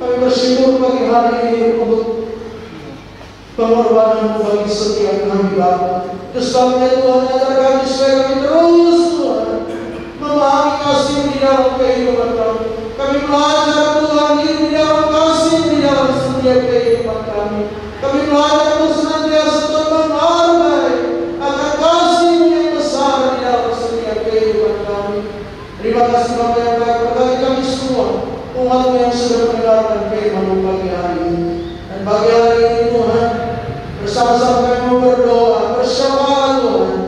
[SPEAKER 5] Kami bersyukur pagi hari ini untuk pengorbanan bagi setiap kami Bapa. Kesempatan Tuhan agar kami supaya kami terus Tuhan memahami kasih di dalam kehidupan kami. Kami belajar Tuhan di dalam kasih di dalam setiap kehidupan kami. Kami belajar untuk senantiasa menghargai akan kasih yang besar di dalam setiap kehidupan kami. Terima kasih Bapa yang baik, berkati kami semua umat-Mu yang sudah mendengarkan firman-Mu pagi hari ini. Dan pagi hari ini Tuhan, bersama-sama kami berdoa, bersyafaat Tuhan.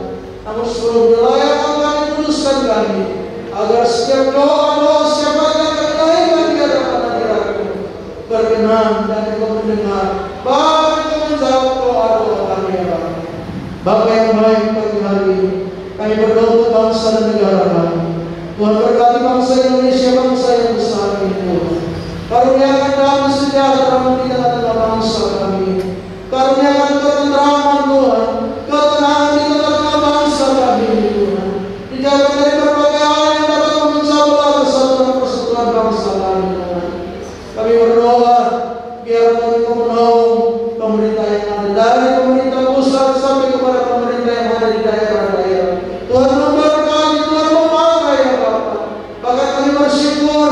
[SPEAKER 5] Namun sebelum layak kami putuskan kami, agar setiap doa-doa siapa yang kami naikkan di hadapan hadirat-Mu berkenan dan Engkau mendengar. Bapa Engkau menjawab doa-doa kami ya Bapa. Bapa yang baik pagi hari ini, kami berdoa untuk bangsa dan negara kami. Tuhan berkati bangsa Indonesia, bangsa yang besar ini Tuhan. Karuniakan damai sejahtera di tengah-tengah bangsa kami. Karuniakan ketentraman Tuhan, ketenangan di tengah-tengah bangsa kami Tuhan. Dijaga dari berbagai hal yang dapat memecah belah kesatuan persatuan bangsa kami Tuhan. Kami berdoa biar Tuhan Engkau menolong pemerintah yang ada, dari pemerintah pusat sampai kepada pemerintah yang ada di daerah-daerah. Tuhan memberkati, Tuhan memakai ya Bapak. Bahkan kami bersyukur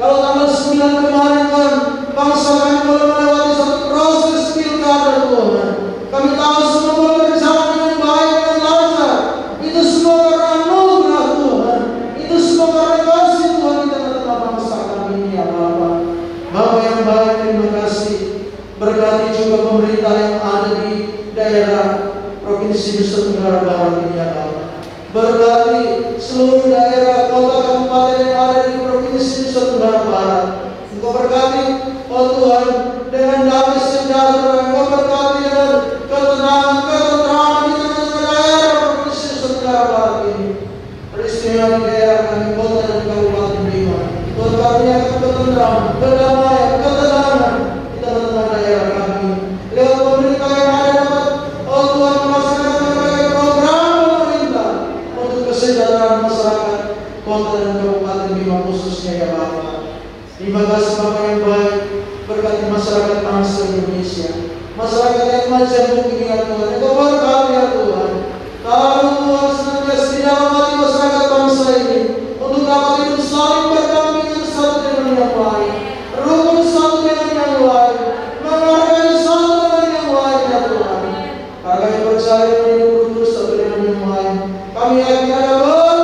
[SPEAKER 5] kalau tanggal 9 kemarin Tuhan, bangsa kami boleh melewati satu proses pilkada Tuhan. Kami tahu semua boleh berjalan dengan baik dan lancar. Itu semua karena anugerah Tuhan. Itu semua karena kasih Tuhan di tengah-tengah bangsa kami ini ya Bapak. Bapak yang baik, terima kasih. Berkati juga pemerintah yang ada di daerah Provinsi Nusa Tenggara Barat ini ya Bapak. Berkati seluruh daerah kota kabupaten yang ada di Provinsi Nusa Tenggara Barat. Engkau berkati, oh Tuhan, dengan damai sejahtera. Engkau berkati dengan ketenangan, ketentraman di tengah-tengah daerah Provinsi Nusa Tenggara Barat ini. Peristiwa di daerah kami, kota dan kabupaten Bima. Tuhan karuniakan ketentraman, kedamaian, ketenangan di tengah-tengah daerah kami. Lewat pemerintah yang ada dapat, oh Tuhan, melaksanakan berbagai program pemerintah untuk kesejahteraan masyarakat kota dan kabupaten Bima khususnya ya Bapak. Terima kasih Bapak yang baik, berkati masyarakat bangsa Indonesia, masyarakat yang macam begini ya Tuhan. Engkau berkati ya Tuhan. Kalau Tuhan senantiasa di dalam hati masyarakat bangsa ini untuk dapat hidup saling berdampingan satu dengan yang lain, rukun satu dengan yang lain, menghargai satu dengan yang lain ya Tuhan. Karena kami percaya hidup rukun satu dengan yang lain, kami yakin ada berkat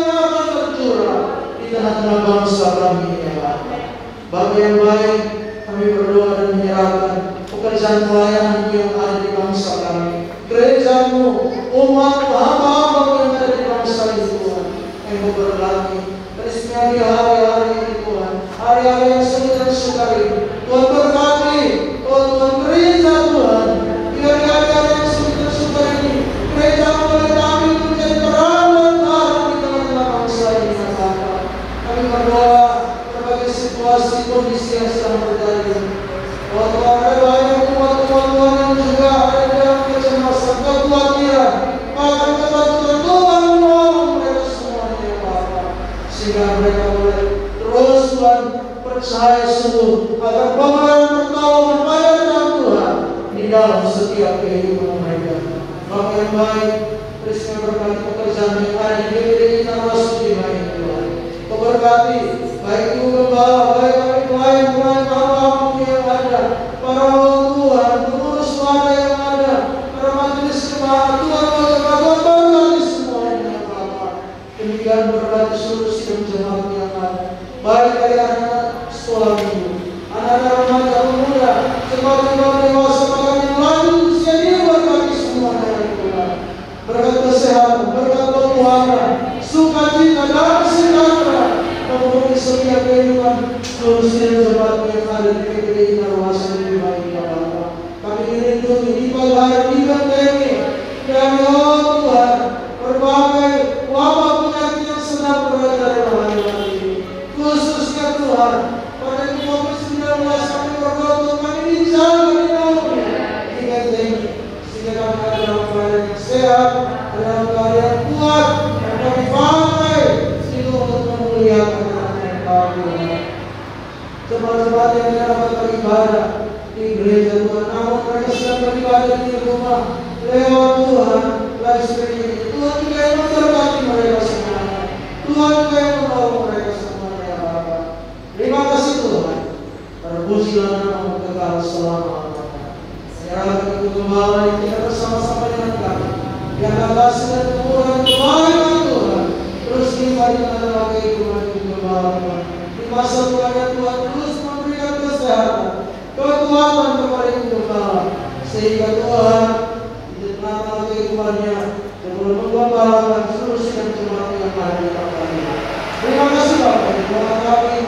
[SPEAKER 5] yang akan tercurah di tengah-tengah bangsa kami ya Bapak. Bapak yang baik, kami berdoa dan menyerahkan pekerjaan pelayanan yang ada di bangsa kami, gereja-Mu, umat-Mu, hamba-hamba-Mu yang ada di bangsa ini Tuhan. Engkau berkati, peristiwa di hari-hari ini Tuhan, hari-hari yang sulit dan sukar ini. Tuhan berkati, oh Tuhan gereja Tuhan, di hari-hari yang sulit dan sukar ini, gereja boleh kami menjadi terang dan terang di tengah-tengah bangsa ini ya Bapak. Kami berdoa berbagai situasi kondisi yang sedang terjadi. Oh Tuhan, ada banyak umat-umat Tuhan yang juga ada di dalam kecemasan, kekhawatiran, bahkan ketakutan. Tuhan menolong mereka semuanya ya Bapak, sehingga mereka boleh terus Tuhan percaya sungguh agar pemeliharaan pertolongan pelayanan Tuhan di dalam setiap kehidupan mereka. Bapak yang baik, peristiwa berkati pekerjaan yang ada di GPDI Narwasudi ini Tuhan. Kau berkati baik Ibu Gembala, baik kami pelayan-pelayan hamba-Mu yang ada, para Tuhan, pengurus pelada yang ada, para majelis jemaat Tuhan, berkati semuanya ya Bapak. Demikian berkati seluruh sidang jemaat yang ada, baik dari anak sekolah minggu, anak-anak remaja pemuda, jemaat-jemaat dewasa, bahkan yang lanjut usia dia, berkati semuanya ya Tuhan. Berkat kesehatan, berkat keluarga, sukacita, damai sejahtera memenuhi setiap kehidupan seluruh sidang jemaat yang ada di GPDI Narwasudi di ya Bapak. Kami dilindungi di pagi hari di pandemi dan oh Tuhan, berbagai wabah penyakit yang sedang merajalela hari ini, khususnya Tuhan pada COVID-19 kami berdoa untuk kami dijaga di dalamnya hingga tinggi, sehingga kami ada dalam keadaan yang sehat, dalam keadaan kuat, dan kami pakai Tuhan, live streaming Tuhan juga yang memberkati mereka semuanya. Tuhan juga yang menolong mereka semuanya ya Bapa. Terima kasih Tuhan. Terpujilah namamu kekal selama-lamanya. Menyerahkan Ibu Gembala yang kita bersama-sama dengan kami. Yang kasih dan kemurahan kebaikan Tuhan terus limpahkan dalam kehidupan Ibu Gembala Tuhan. Di masa tuanya Tuhan terus memberikan kesehatan, kekuatan kepada Ibu Gembala, sehingga Tuhan di tengah-tengah kehidupannya sebelum menggembalakan seluruh sidang jemaat yang ada di tempat ini. Terima kasih Bapak di doa kami.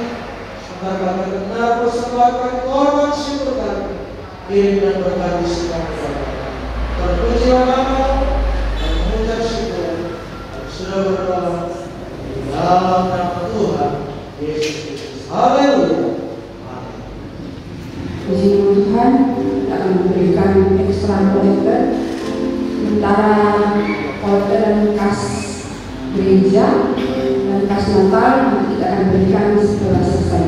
[SPEAKER 5] Semoga kami benar persembahkan korban syukur kami. Kirim dan berkati sidang Bapak. Terpujilah namamu dan mengucap syukur. Dan sudah berdoa di dalam nama Tuhan Yesus Kristus. Haleluya.
[SPEAKER 1] Puji Tuhan, kita akan memberikan ekstra kolektor. Sementara kolektor dan kas gereja dan kas Natal nanti kita akan berikan setelah selesai.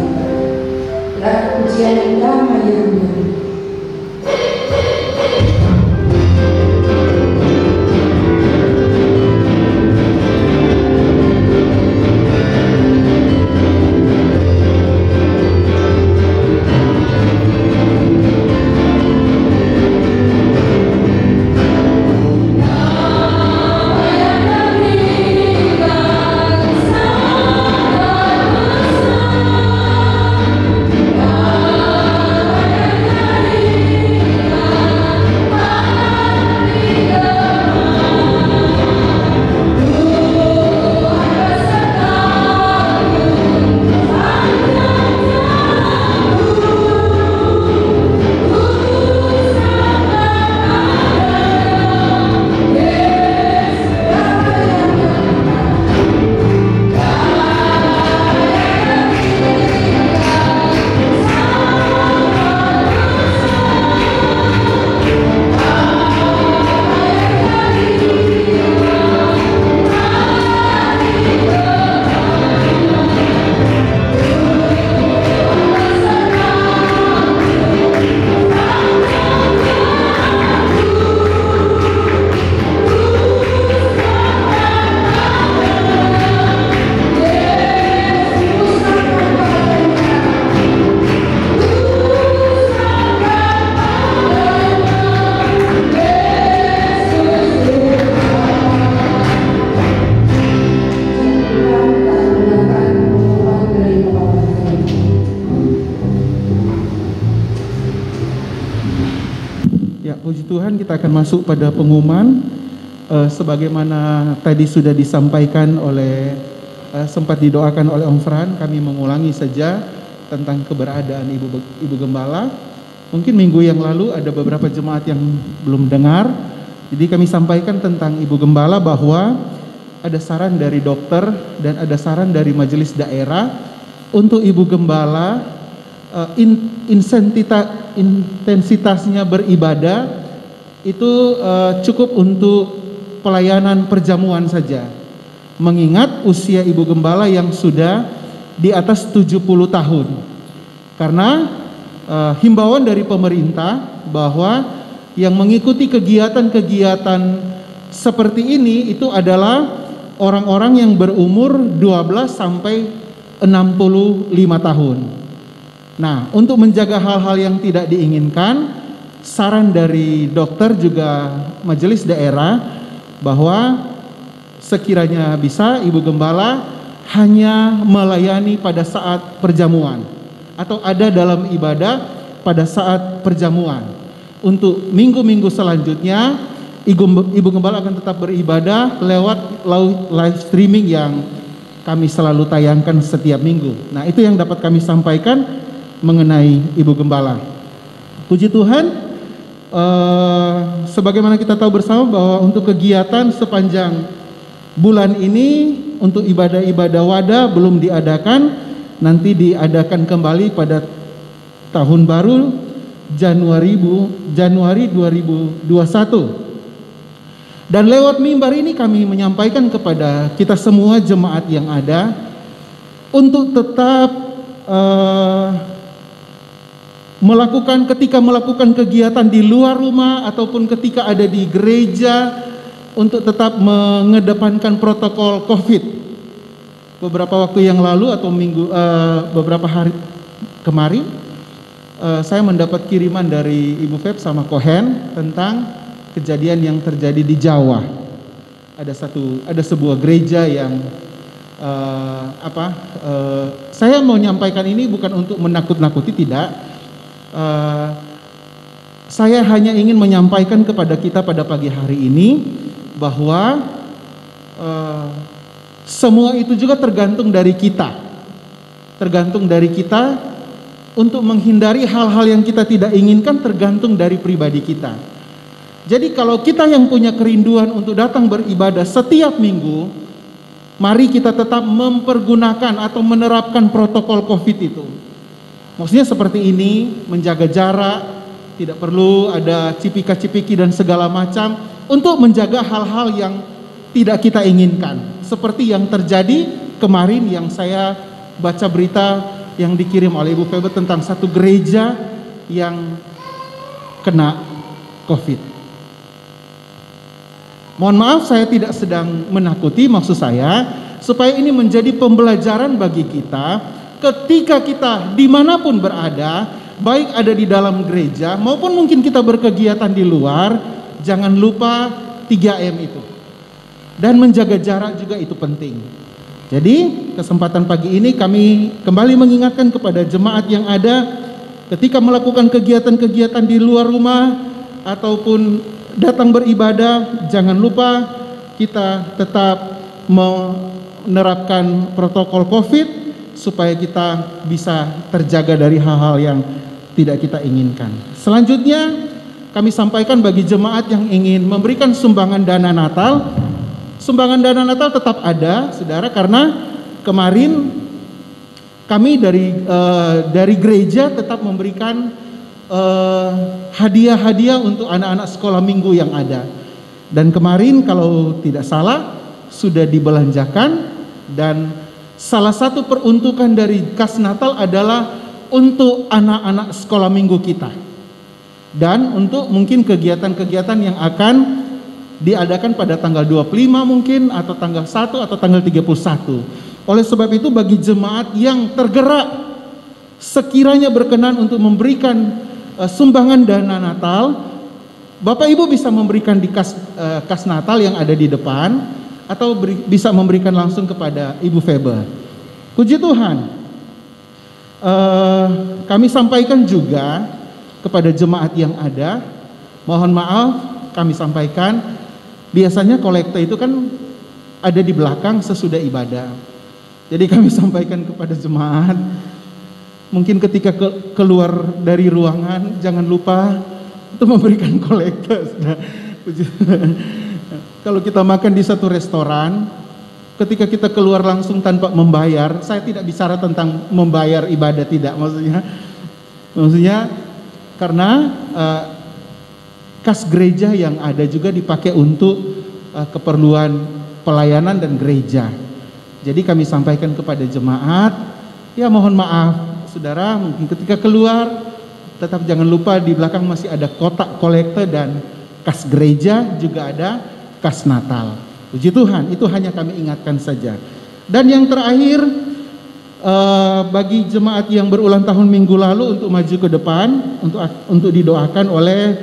[SPEAKER 1] Dan pujian indah Maya Ambil.
[SPEAKER 6] Tuhan, kita akan masuk pada pengumuman sebagaimana tadi sudah disampaikan oleh sempat didoakan oleh Om Fran. Kami mengulangi saja tentang keberadaan Ibu Gembala. Mungkin minggu yang lalu ada beberapa jemaat yang belum dengar. Jadi kami sampaikan tentang Ibu Gembala bahwa ada saran dari dokter dan ada saran dari majelis daerah untuk Ibu Gembala intensitasnya beribadah itu cukup untuk pelayanan perjamuan saja. Mengingat usia Ibu Gembala yang sudah di atas 70 tahun. Karena himbauan dari pemerintah bahwa yang mengikuti kegiatan-kegiatan seperti ini itu adalah orang-orang yang berumur 12 sampai 65 tahun. Nah, untuk menjaga hal-hal yang tidak diinginkan, saran dari dokter juga majelis daerah bahwa sekiranya bisa Ibu Gembala hanya melayani pada saat perjamuan atau ada dalam ibadah pada saat perjamuan. Untuk minggu-minggu selanjutnya Ibu Gembala akan tetap beribadah lewat live streaming yang kami selalu tayangkan setiap minggu. Nah, itu yang dapat kami sampaikan mengenai Ibu Gembala. Puji Tuhan. Sebagaimana kita tahu bersama bahwa untuk kegiatan sepanjang bulan ini untuk ibadah-ibadah wadah belum diadakan, nanti diadakan kembali pada tahun baru Januari 2021. Dan lewat mimbar ini kami menyampaikan kepada kita semua jemaat yang ada untuk tetap ketika melakukan kegiatan di luar rumah ataupun ketika ada di gereja untuk tetap mengedepankan protokol COVID. Beberapa waktu yang lalu atau beberapa hari kemarin, saya mendapat kiriman dari Ibu Feb sama Kohen tentang kejadian yang terjadi di Jawa. Ada sebuah gereja yang saya mau menyampaikan ini bukan untuk menakut-nakuti, tidak. Saya hanya ingin menyampaikan kepada kita pada pagi hari ini bahwa semua itu juga tergantung dari kita. Tergantung dari kita untuk menghindari hal-hal yang kita tidak inginkan, tergantung dari pribadi kita. Jadi kalau kita yang punya kerinduan untuk datang beribadah setiap minggu, mari kita tetap mempergunakan atau menerapkan protokol COVID itu. Maksudnya seperti ini, menjaga jarak, tidak perlu ada cipika-cipiki dan segala macam, untuk menjaga hal-hal yang tidak kita inginkan. Seperti yang terjadi kemarin yang saya baca berita yang dikirim oleh Ibu Febe tentang satu gereja yang kena COVID. Mohon maaf, saya tidak sedang menakuti, maksud saya supaya ini menjadi pembelajaran bagi kita ketika kita dimanapun berada, baik ada di dalam gereja maupun mungkin kita berkegiatan di luar, jangan lupa 3M itu. Dan menjaga jarak juga itu penting. Jadi kesempatan pagi ini kami kembali mengingatkan kepada jemaat yang ada, ketika melakukan kegiatan-kegiatan di luar rumah ataupun datang beribadah, jangan lupa kita tetap menerapkan protokol COVID supaya kita bisa terjaga dari hal-hal yang tidak kita inginkan. Selanjutnya kami sampaikan bagi jemaat yang ingin memberikan sumbangan dana Natal. Sumbangan dana Natal tetap ada, saudara, karena kemarin kami dari gereja tetap memberikan hadiah-hadiah untuk anak-anak sekolah minggu yang ada. Dan kemarin kalau tidak salah sudah dibelanjakan, dan salah satu peruntukan dari kas Natal adalah untuk anak-anak sekolah minggu kita. Dan untuk mungkin kegiatan-kegiatan yang akan diadakan pada tanggal 25 mungkin, atau tanggal 1 atau tanggal 31. Oleh sebab itu bagi jemaat yang tergerak sekiranya berkenan untuk memberikan sumbangan dana Natal, Bapak Ibu bisa memberikan di kas Natal yang ada di depan, atau bisa memberikan langsung kepada Ibu Febe. Puji Tuhan. Kami sampaikan juga kepada jemaat yang ada, mohon maaf kami sampaikan, biasanya kolekte itu kan ada di belakang sesudah ibadah. Jadi kami sampaikan kepada jemaat, mungkin ketika keluar dari ruangan jangan lupa untuk memberikan kolekte. Kalau kita makan di satu restoran, ketika kita keluar langsung tanpa membayar, saya tidak bicara tentang membayar ibadah, tidak, maksudnya karena kas gereja yang ada juga dipakai untuk keperluan pelayanan dan gereja. Jadi kami sampaikan kepada jemaat, ya mohon maaf saudara, mungkin ketika keluar tetap jangan lupa di belakang masih ada kotak kolekte dan kas gereja, juga ada kas Natal. Puji Tuhan, itu hanya kami ingatkan saja. Dan yang terakhir, bagi jemaat yang berulang tahun minggu lalu untuk maju ke depan, untuk didoakan oleh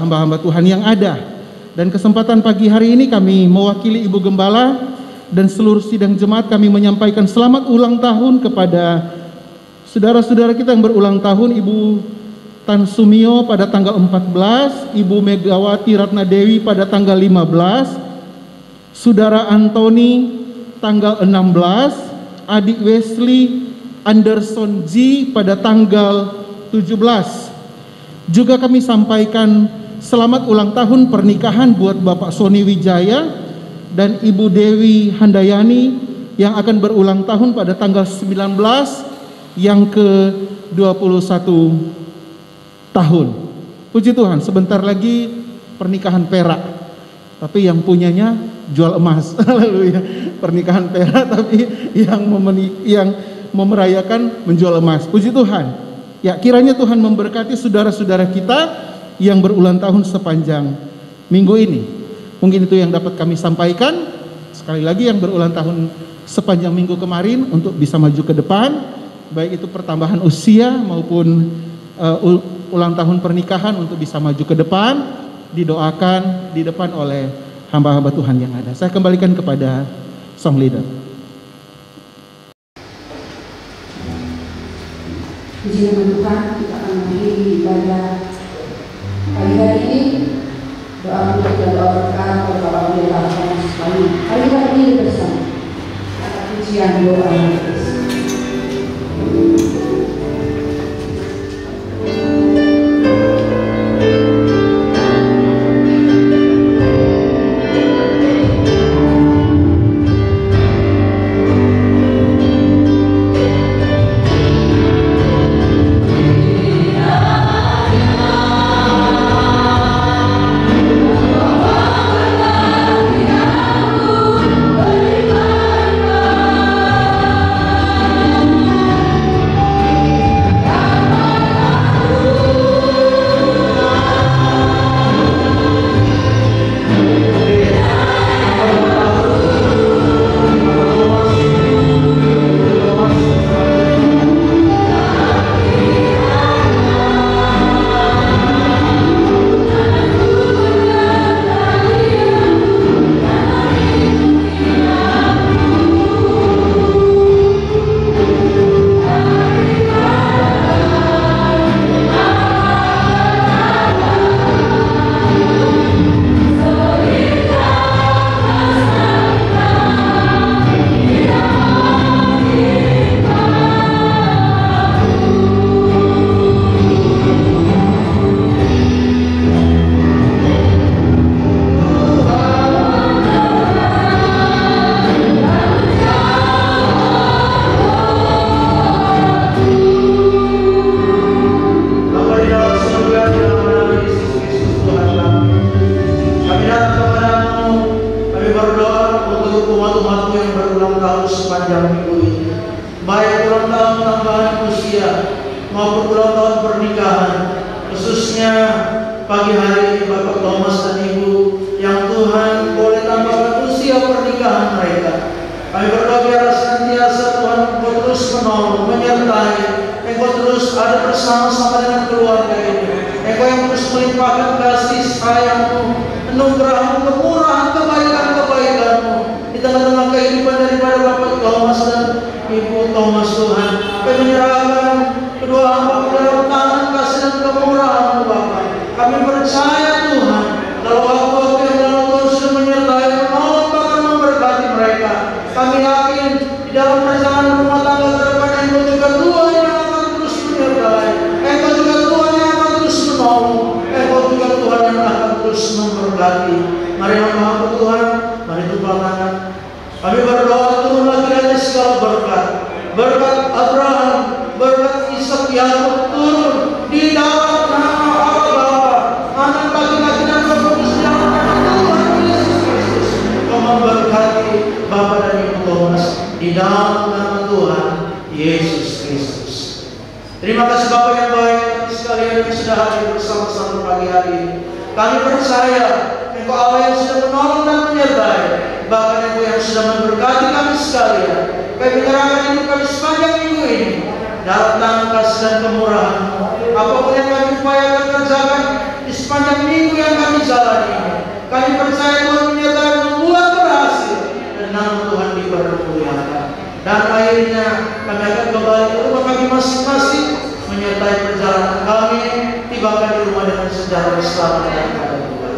[SPEAKER 6] hamba-hamba Tuhan yang ada. Dan kesempatan pagi hari ini kami mewakili Ibu Gembala dan seluruh sidang jemaat, kami menyampaikan selamat ulang tahun kepada saudara-saudara kita yang berulang tahun. Ibu Tan Sumio pada tanggal 14, Ibu Megawati Ratna Dewi pada tanggal 15, Saudara Antoni tanggal 16, Adik Wesley Anderson G pada tanggal 17. Juga kami sampaikan selamat ulang tahun pernikahan buat Bapak Sony Wijaya dan Ibu Dewi Handayani yang akan berulang tahun pada tanggal 19 yang ke-21 tahun. Puji Tuhan, sebentar lagi pernikahan perak, tapi yang punyanya jual emas. Haleluya. Pernikahan perak tapi yang memerayakan menjual emas. Puji Tuhan. Ya, kiranya Tuhan memberkati saudara-saudara kita yang berulang tahun sepanjang minggu ini. Mungkin itu yang dapat kami sampaikan. Sekali lagi yang berulang tahun sepanjang minggu kemarin untuk bisa maju ke depan, baik itu pertambahan usia maupun ulang tahun pernikahan untuk bisa maju ke depan, didoakan di depan oleh hamba-hamba Tuhan yang ada. Saya kembalikan kepada song leader.
[SPEAKER 1] Puji nama Tuhan, kita akan mengakhiri ibadah pagi hari ini. Doa untuk doa berkat kepada Bapak Biar sekali. Hari ini bersama pujian doa Yesus.
[SPEAKER 5] Terima kasih Bapak yang baik, sekalian yang sudah hadir bersama-sama pagi hari ini. Kami percaya Engkau Allah yang sudah menolong dan menyertai, bahkan Engkau yang sudah memberkati kami sekalian. Kami menyerahkan hidup kami sepanjang minggu ini dalam tangan kasih dan kemurahan-Mu. Apapun yang kami upayakan kerjakan di sepanjang minggu yang kami jalani ini, kami percaya Tuhan menyertai membuat berhasil dan nama Tuhan dipermuliakan. Dan akhirnya kami akan kembali ke rumah kami masing-masing, menyertai perjalanan kami, tibakan di rumah dengan sejahtera selamat dan keadaan Tuhan.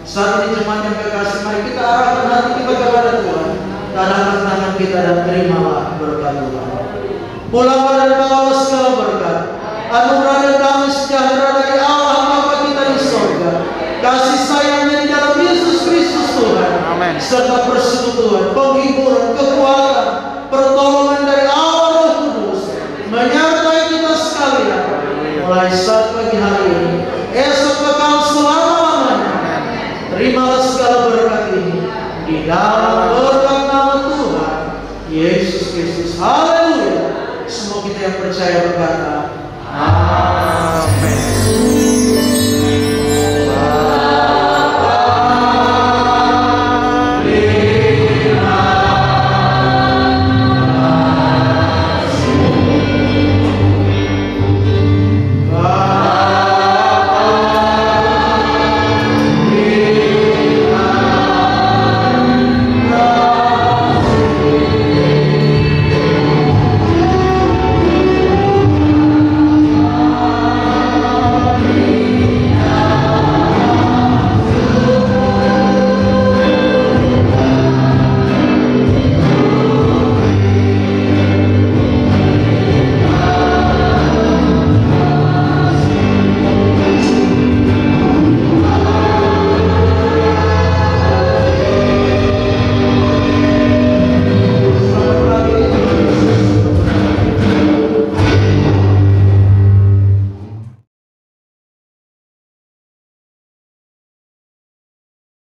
[SPEAKER 5] Saat ini jemaat yang kekasih, mari kita arahkan hati kita kepada Tuhan, tanamkan tangan kita dan terimalah berkat Tuhan. Pulang dan bawa segala berkat, anugerah dan damai sejahtera dari Allah Bapa kita di surga, kasih sayangnya di dalam Yesus Kristus Tuhan, amen, serta persekutuan, penghiburan, kekuatan, pertolongan dari Allah Roh Kudus menyertai kita sekalian mulai saat pagi hari ini, esok bekal selama-lamanya. Terimalah segala berkat ini di dalam berkat nama Tuhan Yesus Kristus. Haleluya. Semua kita yang percaya berkata amin.